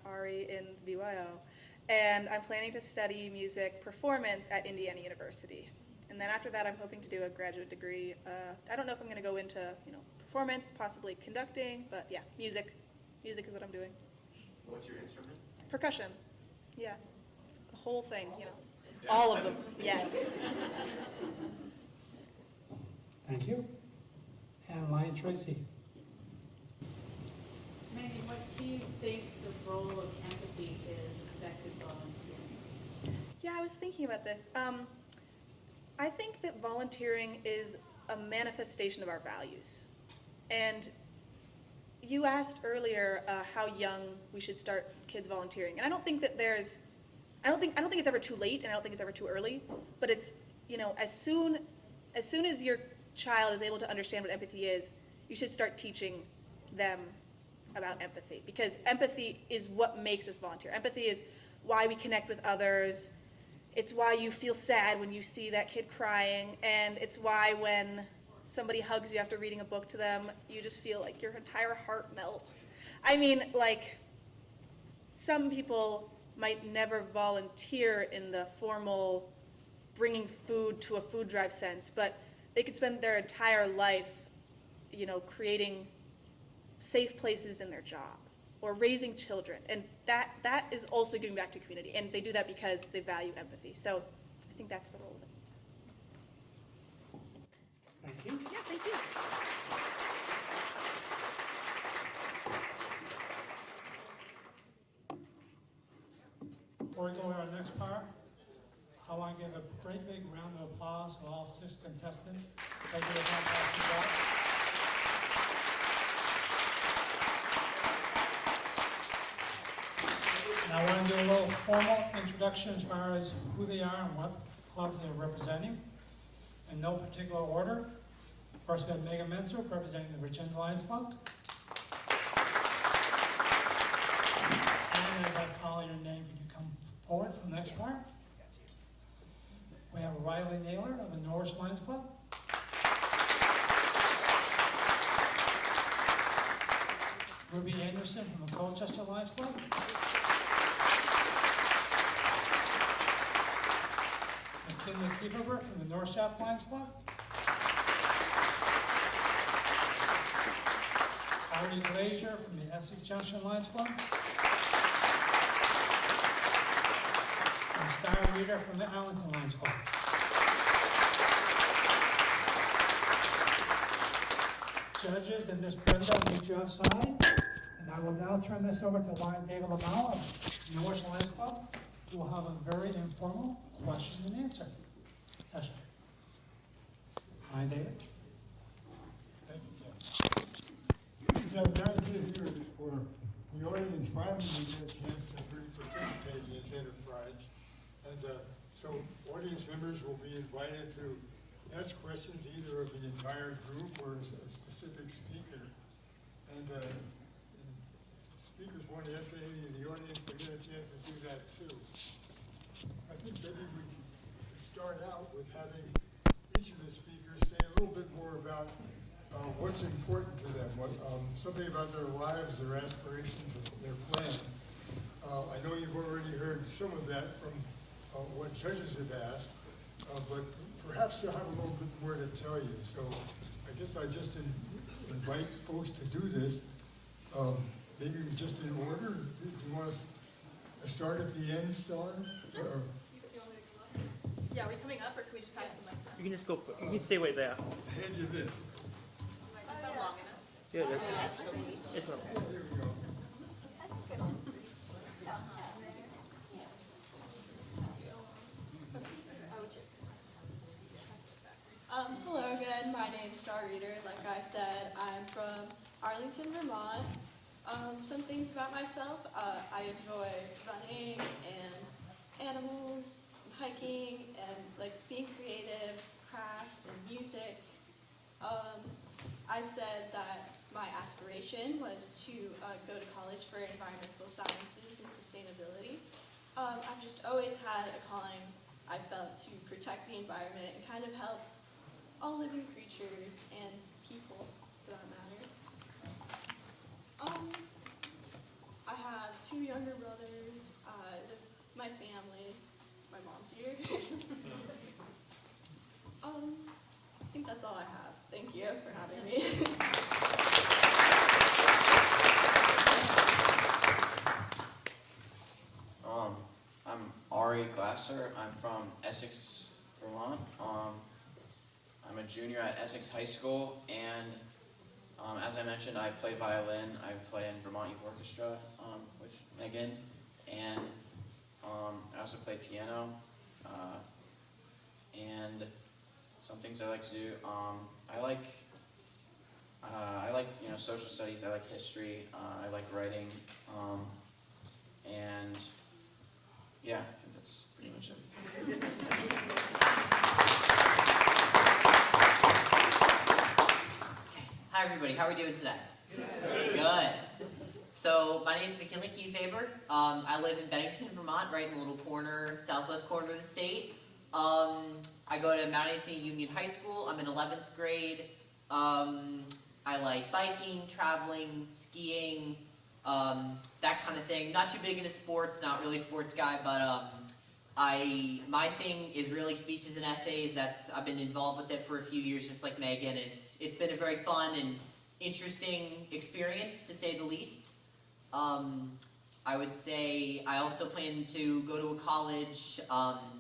Ari in BYO. and I'm planning to study music performance at Indiana University. And then after that, I'm hoping to do a graduate degree. I don't know if I'm going to go into, performance, possibly conducting, but yeah, music. Music is what I'm doing. What's your instrument? Percussion. Yeah. The whole thing, All of them, yes. Thank you. And Lion Tracy. Megan, what do you think the role of empathy is in effective volunteering? Yeah, I was thinking about this. I think that volunteering is a manifestation of our values. And you asked earlier how young we should start kids volunteering. And I don't think that I don't think it's ever too late, and I don't think it's ever too early, but it's, as soon as your child is able to understand what empathy is, you should start teaching them about empathy, because empathy is what makes us volunteer. Empathy is why we connect with others. It's why you feel sad when you see that kid crying, and it's why when somebody hugs you after reading a book to them, you just feel like your entire heart melts. I mean, some people might never volunteer in the formal bringing food to a food drive sense, but they could spend their entire life, creating safe places in their job or raising children. And that is also giving back to community. And they do that because they value empathy. So I think that's the role of it. Thank you. Yeah, thank you. Before we go to our next part, I want to give a great big round of applause to all 6 contestants. They did a fantastic job. And I want to do a little formal introduction as far as who they are and what clubs they're representing, in no particular order. First, we have Megan Mentzer representing the Richmond Lions Club. And as I call your name, could you come forward for the next part? We have Riley Naylor of the Norwich Lions Club. Ruby Anderson from the Colchester Lions Club. McKinley Keaffaber from the North Shop Lions Club. Ari Glasser from the Essex Junction Lions Club. And Star Reader from the Arlington Lions Club. Judges and Miss Brenda will meet you outside. And I will now turn this over to David Lemal of Norwich Lions Club, who will have a very informal question and answer session. David. Thank you, Jeff. The idea here is for the audience finally to get a chance to really participate in this enterprise. And so audience members will be invited to ask questions either of the entire group or a specific speaker. And speakers want to ask any of the audience to get a chance to do that too. I think maybe we could start out with having each of the speakers say a little bit more about what's important to them, something about their lives, their aspirations, and their plans. I know you've already heard some of that from what judges have asked, but perhaps they'll have a little bit more to tell you. So I guess I just invite folks to do this. Maybe just in order. Do you want us to start at the end, Star? Or? Yeah, are we coming up, or can we just pass the mic? You can just go, you can stay right there. Hand you this. Yeah, that's it's not. Here we go. Hello again, my name's Star Reader. Like I said, I'm from Arlington, Vermont. Some things about myself, I enjoy running and animals, and hiking, and being creative, crafts, and music. I said that my aspiration was to go to college for environmental sciences and sustainability. I've just always had a calling, I felt, to protect the environment and kind of help all living creatures and people, for that matter. I have 2 younger brothers. My my family. My mom's here. I think that's all I have. Thank you for having me. I'm Ari Glasser. I'm from Essex, Vermont. I'm a junior at Essex High School, and as I mentioned, I play violin. I play in Vermont Youth Orchestra with Megan, and I also play piano. And some things I like to do. I like social studies. I like history. I like writing, and yeah, I think that's pretty much it. Hi everybody, how are we doing today? Good. So my name is McKinley Keaffaber. I live in Bennington, Vermont, right in the little corner, southwest corner of the state. I go to Mount Anthony Union High School. I'm in 11th grade. I like biking, traveling, skiing, that kind of thing. Not too big into sports, not really a sports guy, but my thing is really speeches and essays. I've been involved with it for a few years, just like Megan. It's been a very fun and interesting experience, to say the least. I would say I also plan to go to a college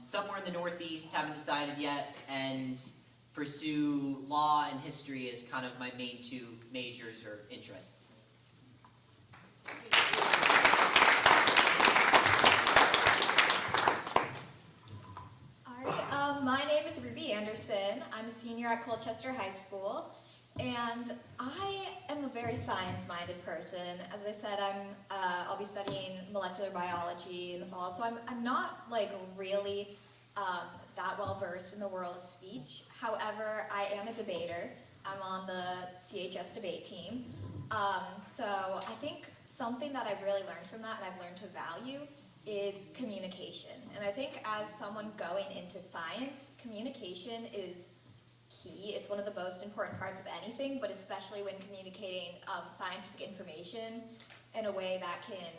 somewhere in the Northeast, haven't decided yet, and pursue law and history as kind of my main two majors or interests. My name is Ruby Anderson. I'm a senior at Colchester High School, and I am a very science-minded person. As I said, I'll be studying molecular biology in the fall, so I'm not like really that well versed in the world of speech. However, I am a debater. I'm on the CHS debate team. So I think something that I've really learned from that, and I've learned to value, is communication. And I think as someone going into science, communication is key. It's one of the most important parts of anything, but especially when communicating scientific information in a way that can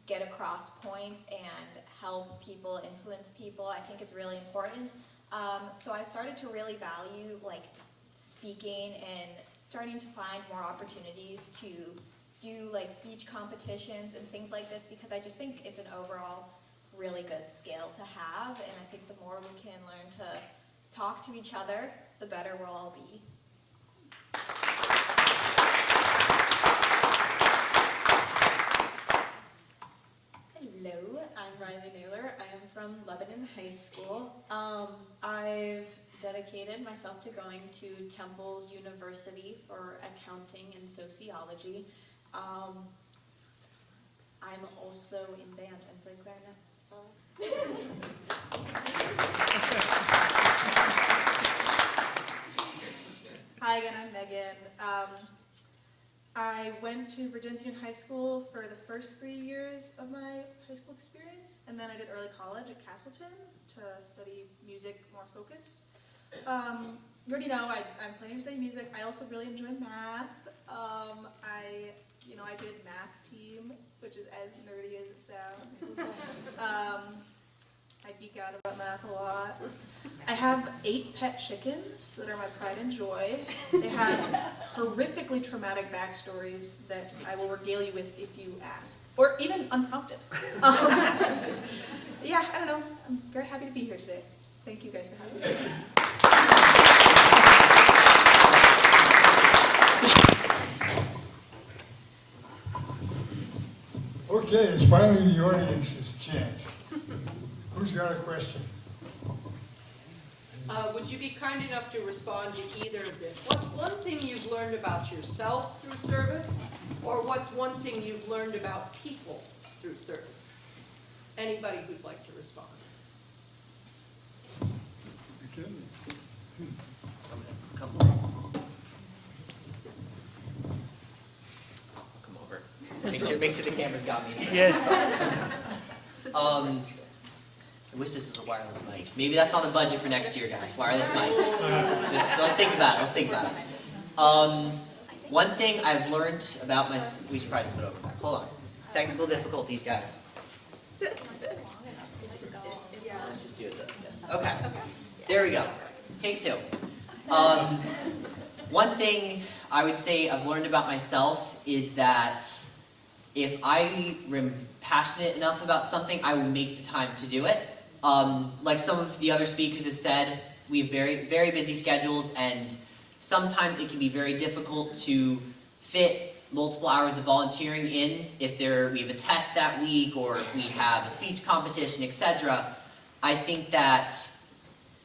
get across points and help people, influence people, I think is really important. So I started to really value like speaking and starting to find more opportunities to do like speech competitions and things like this, because I just think it's an overall really good skill to have, and I think the more we can learn to talk to each other, the better we'll all be. Hello, I'm Riley Naylor. I am from Lebanon High School. I've dedicated myself to going to Temple University for accounting and sociology. I'm also in band and play clarinet. Hi again, I'm Megan. I went to Virginia Union High School for the first 3 years of my high school experience, and then I did early college at Castleton to study music more focused. You already know I'm planning to study music. I also really enjoy math. I did math team, which is as nerdy as it sounds. I geek out about math a lot. I have 8 pet chickens that are my pride and joy. They have horrifically traumatic backstories that I will regale you with if you ask, or even unprompted. Yeah, I don't know. I'm very happy to be here today. Thank you guys for having me. Okay, it's finally the audience's chance. Who's got a question? Would you be kind enough to respond to either of this? What's one thing you've learned about yourself through service, or what's one thing you've learned about people through service? Anybody who'd like to respond? Come over. Make sure the camera's got me. Yeah. I wish this was a wireless mic. Maybe that's on the budget for next year, guys. Wireless mic. Let's think about it. One thing I've learned about we should probably just put it over back. Hold on. Technical difficulties, guys. Let's just do it like this. Okay. There we go. Take two. One thing I would say I've learned about myself is that if I am passionate enough about something, I will make the time to do it. Like some of the other speakers have said, we have very, very busy schedules, and sometimes it can be very difficult to fit multiple hours of volunteering in if we have a test that week or if we have a speech competition, etc. I think that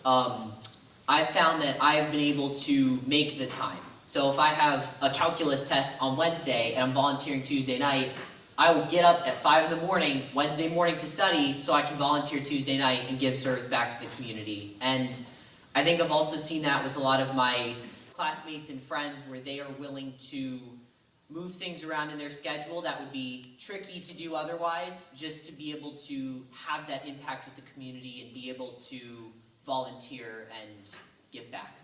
I've found that I've been able to make the time. So if I have a calculus test on Wednesday and I'm volunteering Tuesday night, I will get up at 5 in the morning, Wednesday morning to study so I can volunteer Tuesday night and give service back to the community. And I think I've also seen that with a lot of my classmates and friends where they are willing to move things around in their schedule that would be tricky to do otherwise, just to be able to have that impact with the community and be able to volunteer and give back.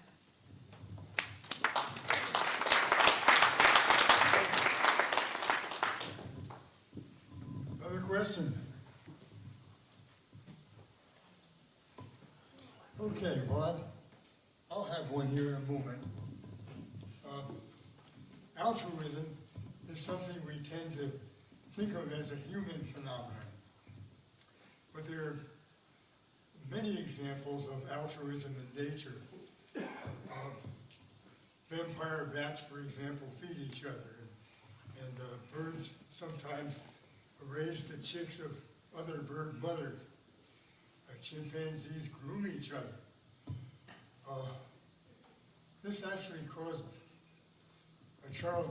Another question? Okay, well, I'll have one here in a moment. Altruism is something we tend to think of as a human phenomenon. But there are many examples of altruism in nature. Vampire bats, for example, feed each other. And birds sometimes raise the chicks of other bird mothers. Chimpanzees groom each other. This actually caused Charles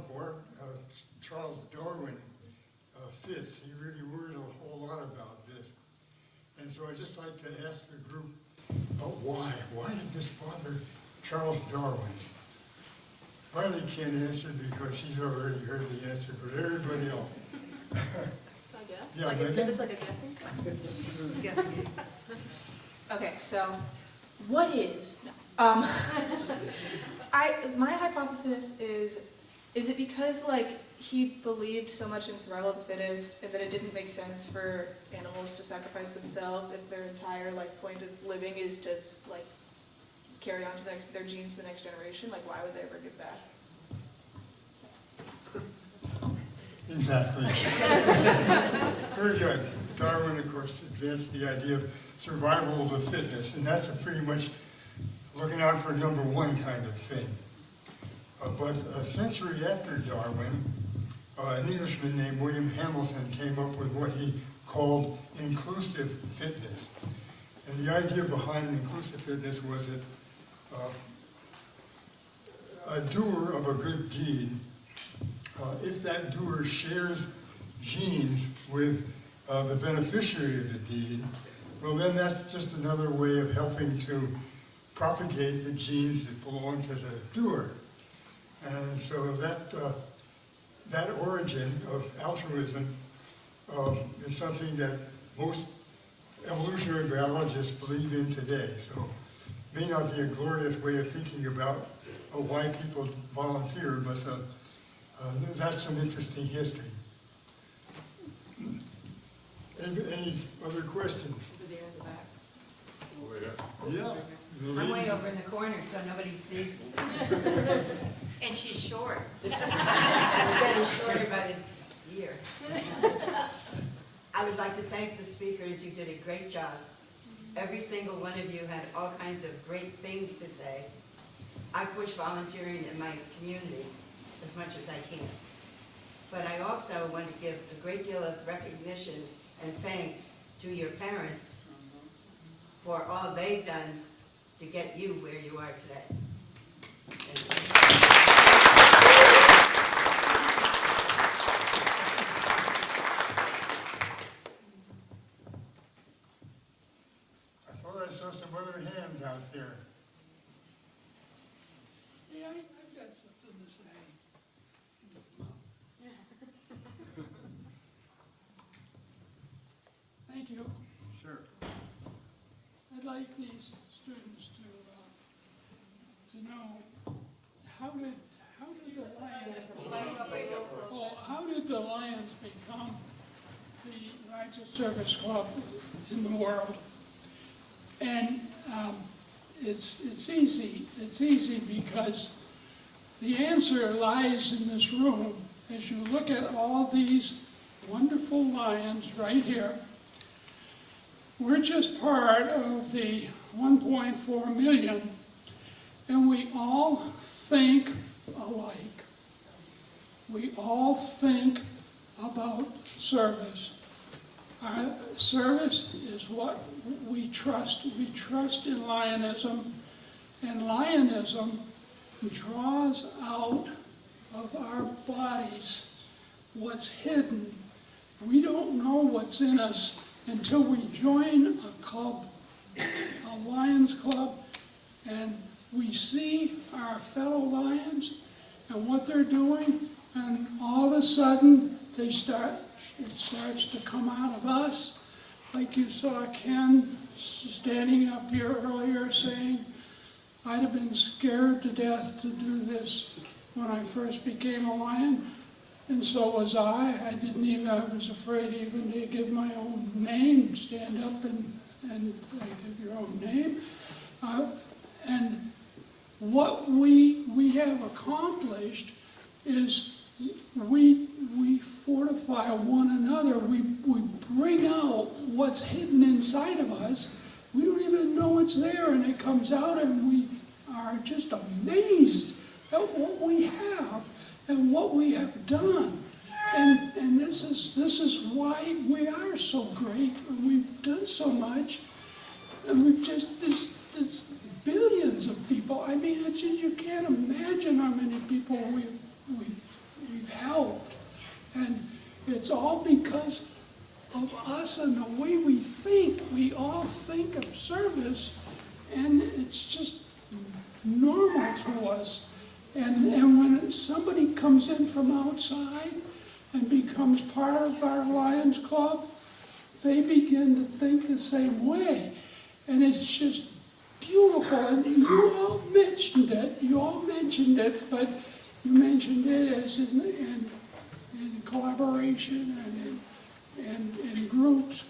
Darwin fits. He really worried a whole lot about this. And so I'd just like to ask the group, why? Why did this bother Charles Darwin? Riley can't answer because she's already heard the answer, but everybody else. I guess. Yeah, like Megan? is this like a guessing? Guessing. Okay, so what is? No. My hypothesis is it because like he believed so much in survival of the fittest, and that it didn't make sense for animals to sacrifice themselves if their entire like point of living is to like carry on to their genes to the next generation? Like, why would they ever give back? Exactly. Very good. Darwin, of course, advanced the idea of survival of the fittest, and that's a pretty much looking out for number one kind of thing. But a century after Darwin, an Englishman named William Hamilton came up with what he called inclusive fitness. And the idea behind inclusive fitness was that a doer of a good deed, if that doer shares genes with the beneficiary of the deed, well then that's just another way of helping to propagate the genes that belong to the doer. And so that origin of altruism is something that most evolutionary biologists believe in today. So it may not be a glorious way of thinking about why people volunteer, but that's some interesting history. Any other questions? Over there in the back. Over there. Yeah. I'm way over in the corner, so nobody sees me. And she's short. I'm getting shorter by the year. I would like to thank the speakers. You did a great job. Every single one of you had all kinds of great things to say. I push volunteering in my community as much as I can. But I also want to give a great deal of recognition and thanks to your parents for all they've done to get you where you are today. I thought I saw some other hands out there. Yeah, I've got something to say. Thank you. Sure. I'd like these students to know how did the Lions become the largest service club in the world. And it's easy. It's easy because the answer lies in this room. As you look at all these wonderful lions right here, we're just part of the 1.4 million, and we all think alike. We all think about service. Our service is what we trust. We trust in Lionism, and Lionism draws out of our bodies what's hidden. We don't know what's in us until we join a club, a Lions Club, and we see our fellow Lions and what they're doing, and all of a sudden it starts to come out of us. Like you saw Ken standing up here earlier saying, I'd have been scared to death to do this when I first became a Lion, and so was I. I was afraid even to give my own name, stand up and give your own name. And what we have accomplished is we fortify one another. We bring out what's hidden inside of us. We don't even know it's there, and it comes out, and we are just amazed at what we have and what we have done. And this is why we are so great, and we've done so much, and we've just, it's billions of people. I mean, it's just, you can't imagine how many people we've helped. And it's all because of us and the way we think. We all think of service, and it's just normal to us. And when somebody comes in from outside and becomes part of our Lions Club, they begin to think the same way. And it's just beautiful. And you all mentioned it, but you mentioned it as in collaboration and in groups.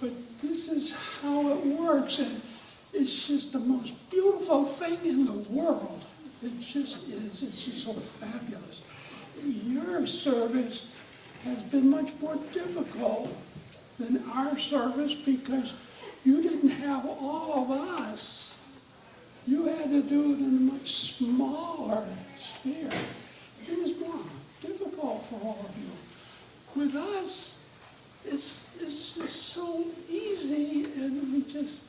But this is how it works, and it's just the most beautiful thing in the world. It just is. It's just so fabulous. Your service has been much more difficult than our service because you didn't have all of us. You had to do it in a much smaller sphere. It was more difficult for all of you. With us, it's just so easy, and we just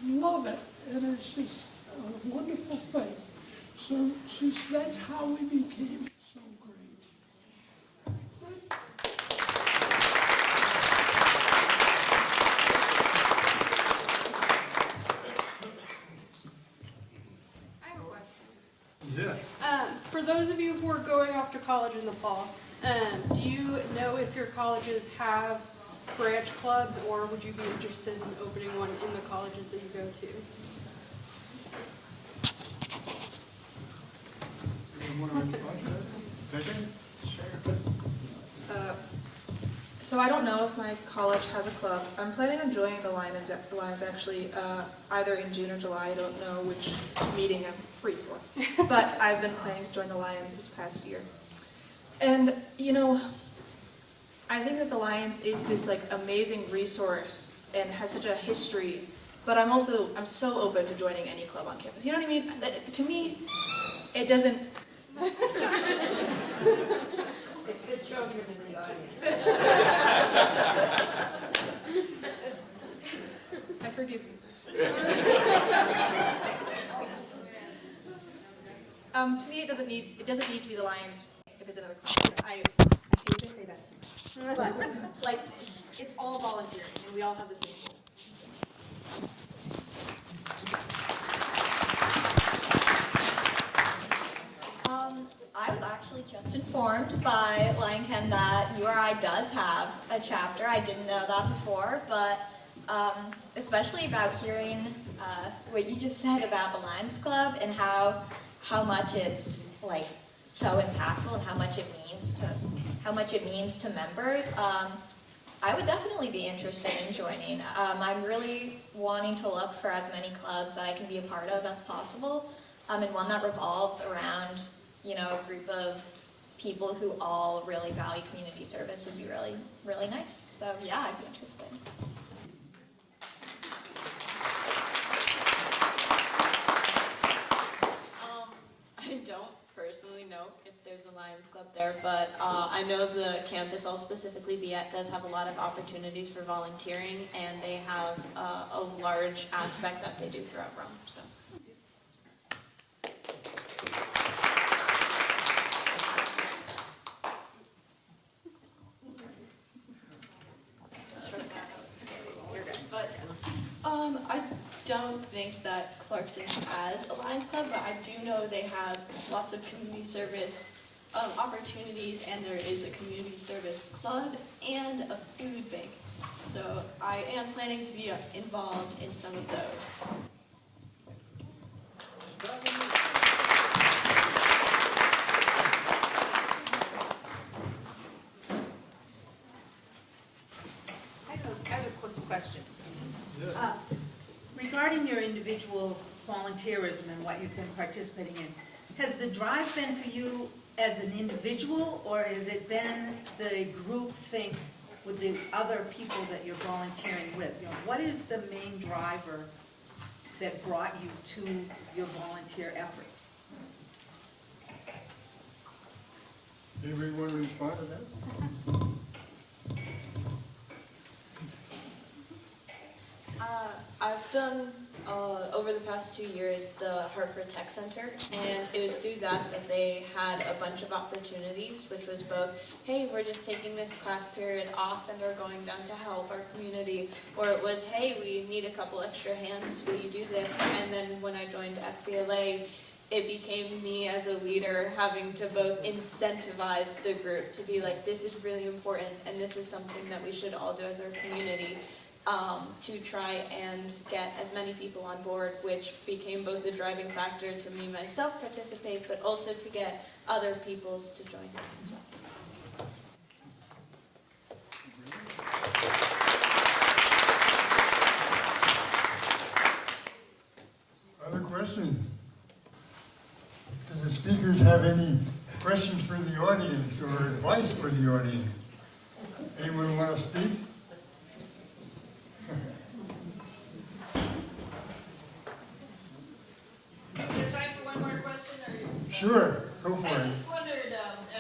love it, and it's just a wonderful thing. So that's how we became so great. I have a question. Yeah. For those of you who are going off to college in the fall, do you know if your colleges have branch clubs, or would you be interested in opening one in the colleges that you go to? So I don't know if my college has a club. I'm planning on joining the Lions actually either in June or July. I don't know which meeting I'm free for. But I've been planning to join the Lions this past year. And, you know, I think that the Lions is this like amazing resource and has such a history, but I'm so open to joining any club on campus. You know what I mean? To me, it doesn't... It's the children in the audience. I forgive you. To me, it doesn't need to be the Lions if it's another club. I hate to say that, but like it's all volunteering, and we all have the same goal. I was actually just informed by Lion Ken that URI does have a chapter. I didn't know that before, but especially about hearing what you just said about the Lions Club and how much it's like so impactful and how much it means to members. I would definitely be interested in joining. I'm really wanting to look for as many clubs that I can be a part of as possible, and one that revolves around, you know, a group of people who all really value community service would be really, really nice. So yeah, I'd be interested. I don't personally know if there's a Lions Club there, but I know the campus, I'll specifically be at, does have a lot of opportunities for volunteering, and they have a large aspect that they do throughout Rome. So. I don't think that Clarkson has a Lions Club, but I do know they have lots of community service opportunities, and there is a community service club and a food bank. So I am planning to be involved in some of those. I have a quick question. Regarding your individual volunteerism and what you've been participating in, has the drive been for you as an individual, or has it been the group think with the other people that you're volunteering with? You know, what is the main driver that brought you to your volunteer efforts? Anybody want to respond to that? I've done, over the past 2 years, the Hartford Tech Center, and it was through that they had a bunch of opportunities, which was both, hey, we're just taking this class period off and we're going down to help our community, or it was, hey, we need a couple extra hands, will you do this? And then when I joined FBLA, it became me as a leader having to both incentivize the group to be like, this is really important, and this is something that we should all do as our community. To try and get as many people on board, which became both a driving factor to me myself participate, but also to get other peoples to join in as well. Other questions? Do the speakers have any questions for the audience or advice for the audience? Anyone want to speak? Sure, go for it. I just wondered,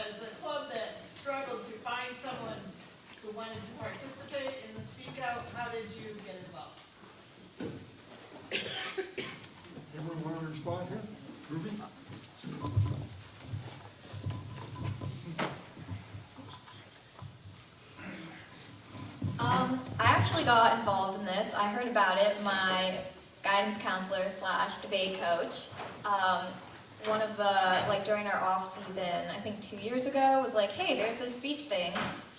as a club that struggled to find someone who wanted to participate in the Speak Out, how did you get involved? Anyone want to respond here? Ruby? I actually got involved in this. I heard about it. My guidance counselor / debate coach, one of the, like during our off season, I think 2 years ago, was like, hey, there's this speech thing.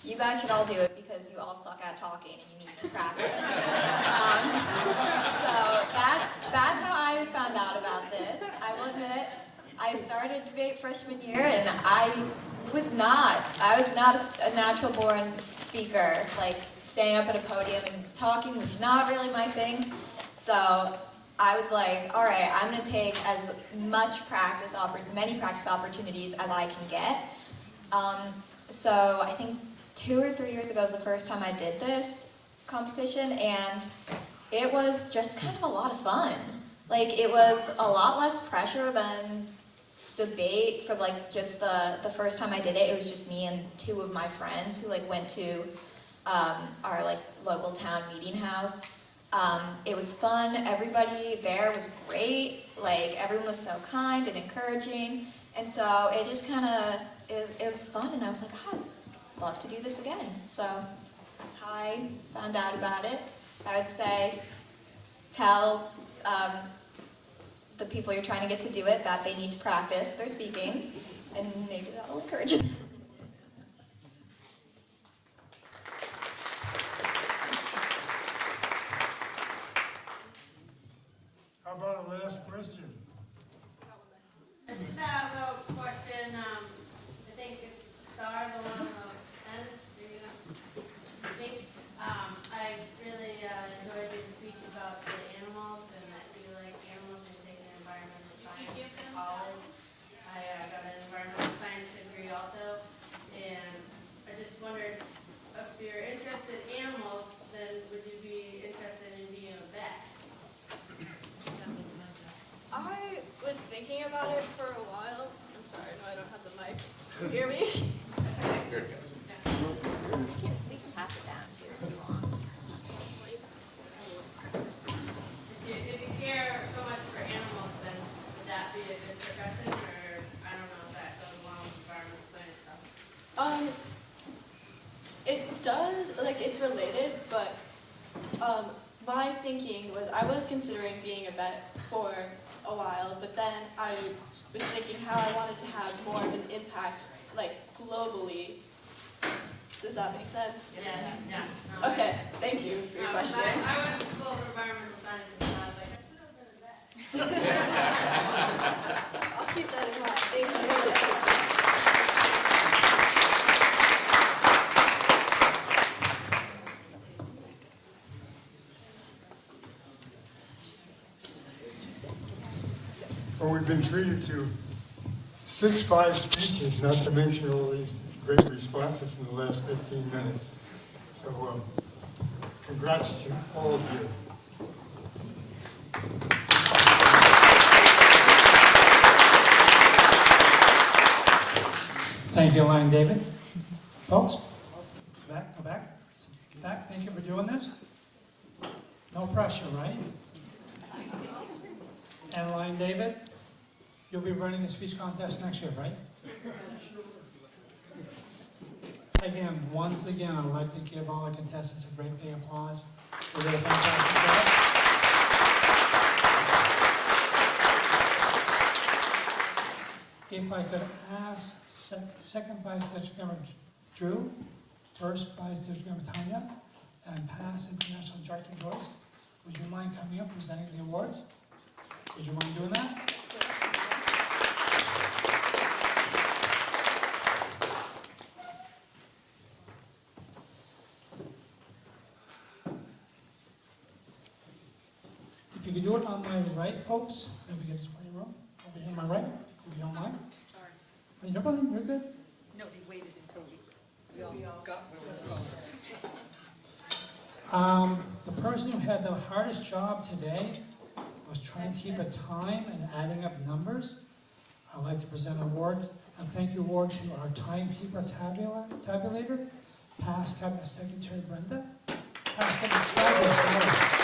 You guys should all do it because you all suck at talking and you need to practice. So that's how I found out about this. I will admit, I started debate freshman year and I was not a natural born speaker. Like standing up at a podium and talking was not really my thing. So I was like, all right, I'm going to take as many practice opportunities as I can get. So I think 2 or 3 years ago was the first time I did this competition, and it was just kind of a lot of fun. Like, it was a lot less pressure than debate for, like, just the first time I did it. It was just me and 2 of my friends who, like, went to our, like, local town meeting house. It was fun. Everybody there was great. Like, everyone was so kind and encouraging. And so it just kind of, it was fun. And I was like, oh, I'd love to do this again. So that's how I found out about it. I would say, tell the people you're trying to get to do it that they need to practice their speaking, and maybe that will encourage them. How about a last question? I just have a question. I think it's star, the one on the end. Maybe not. I think I don't have the mic. Can you hear me? Here it goes. We can pass it down to you if you want. If you care so much for animals, then would that be a good profession, or I don't know if that goes along with environmental science stuff? It does, like, it's related, but my thinking was I was considering being a vet for a while, but then I was thinking how I wanted to have more of an impact, like, globally. Does that make sense? Yeah. No, Okay, thank you for your question. I went to school for environmental sciences, and I was like, I should have been a vet. I'll keep that in mind. Thank you. Well, we've been treated to 6 speeches, not to mention all these great responses in the last 15 minutes. So congrats to all of you. Thank you, Elaine, David. Folks, go back. Thank you for doing this. No pressure, right? And Elaine, David, you'll be running the speech contest next year, right? Again, once again, I'd like to give all the contestants a great big applause. They did a fantastic job. If I could ask Second Vice District Member Drew, First Vice District Member Tanya, and past International Director Joyce, would you mind coming up presenting the awards? Would you mind doing that? If you could do it on my right, folks, then we get to play room. Over here on my right, if you don't mind. Sorry. You're fine, you're good. No, he waited until we all got where we were going. The person who had the hardest job today was trying to keep a time and adding up numbers. I'd like to present an award, a thank you award to our timekeeper tabulator, past Cabinet Secretary Brenda, past Cabinet Treasurer.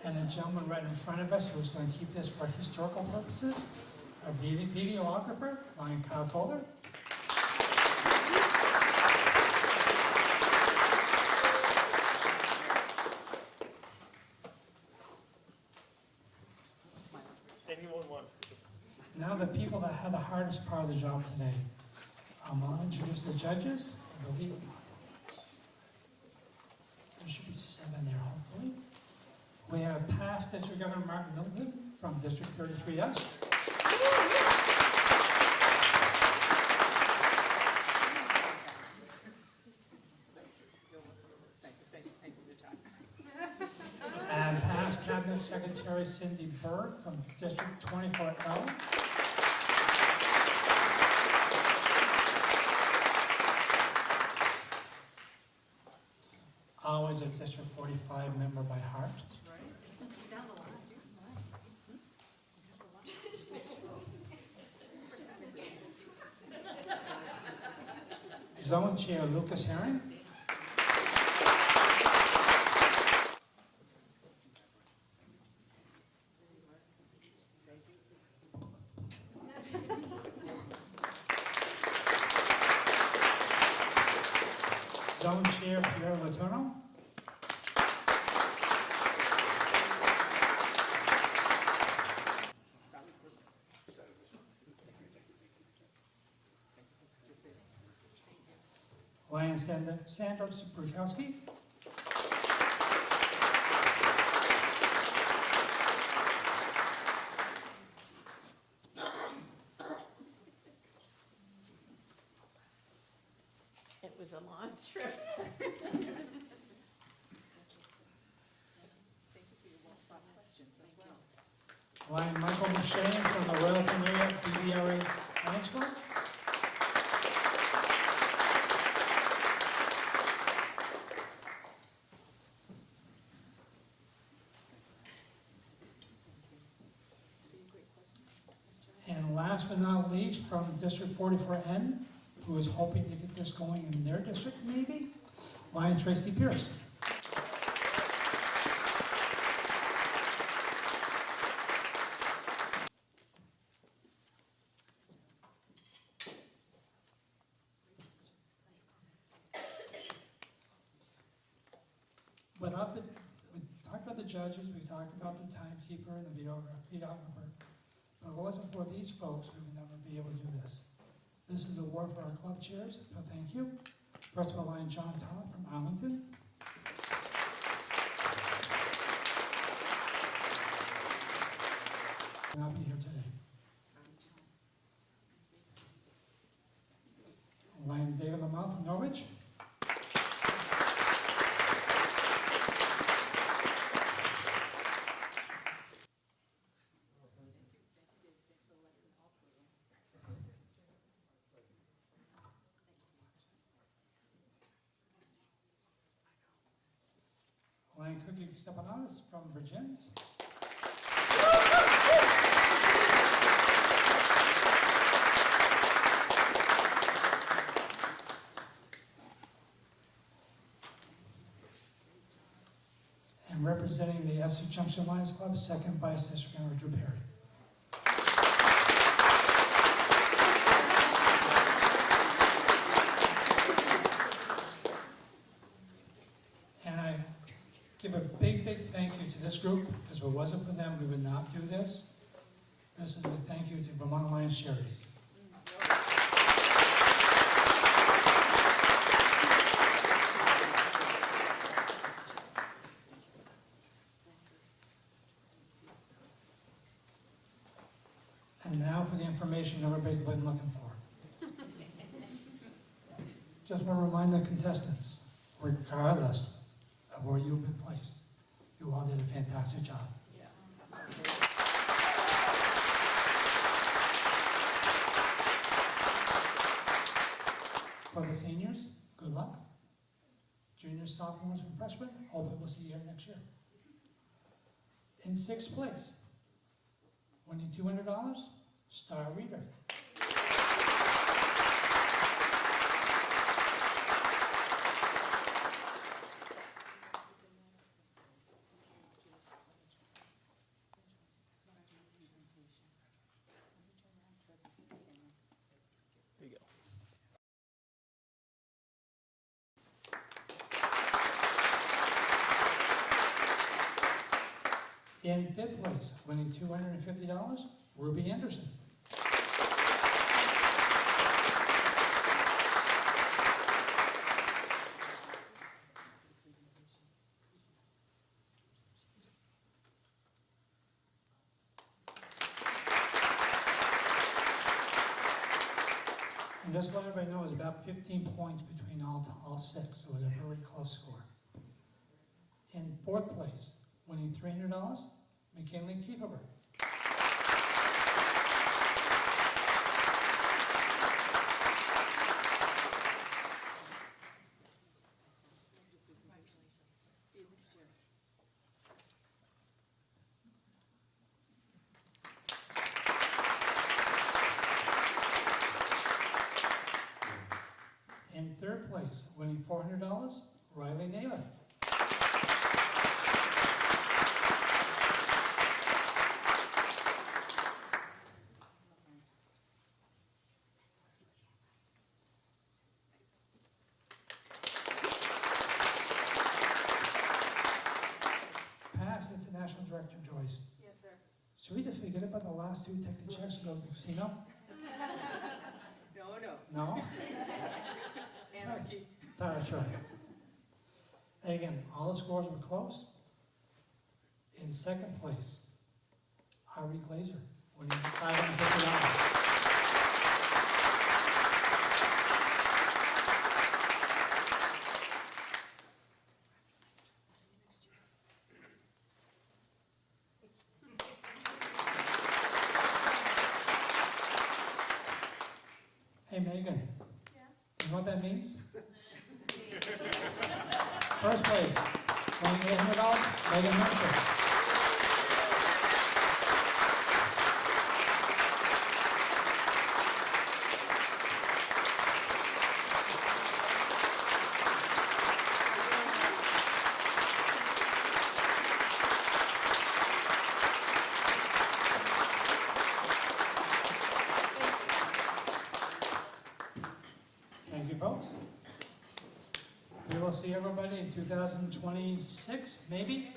And the gentleman right in front of us who's going to keep this for historical purposes, our videographer, Ryan Kyle Calder. Anyone wants to? Now the people that had the hardest part of the job today. I'll introduce the judges. I believe there should be 7 there, hopefully. We have past District Governor Martin Milton from District 33S. And past Cabinet Secretary Cindy Berg from District 24L. Always a District 45 member by heart. Zone Chair Lucas Herring. Zone Chair Pierre Letourneau. Lion Sandra Brukowski. It was a long trip. Thank you for your well-thought questions as well. Lion Michael McShane from the Royalton Area BBRA Ranch last but not least, from District 44N, who is hoping to get this going in their district, maybe, Lion Tracy Pierce. We talked about the judges, we talked about the timekeeper and the videographer, but if it wasn't for these folks, we would never be able to do this. This is an award for our club chairs, so thank you. First of all, Lion John Todd from Arlington. Will not be here today. Lion David Lemal from Norwich. Lion Cookie Stepanos from Virginia. And representing the SC Junction Lions Club, second Vice District Member Drew Perry. And I give a big, big thank you to this group, because if it wasn't for them, we would not do this. This is a thank you to Vermont Lions Charities. And now for the information everybody's been looking for. Just want to remind the contestants, regardless of where you've been placed, you all did a fantastic job. For the seniors, good luck. Juniors, sophomores, and freshmen, hopefully we'll see you here next year. In sixth place, winning $200, Star Reader. There you go. In fifth place, winning $250, Ruby Anderson. And just to let everybody know, it was about 15 points between all six, so it was a very close score. In fourth place, winning $300, McKinley Keaffaber. In third place, winning $400, Riley Naylor. Past International Director Joyce. Yes, sir. Should we just forget about the last two, take the checks and go to the casino? No. No? Anarchy. That's right. Again, all the scores were close. In second place, Ari Glasser, winning $550. Hey, Megan. Yeah? You know what that means? First place, winning $800, Megan Mentzer. will see everybody in 2026, maybe?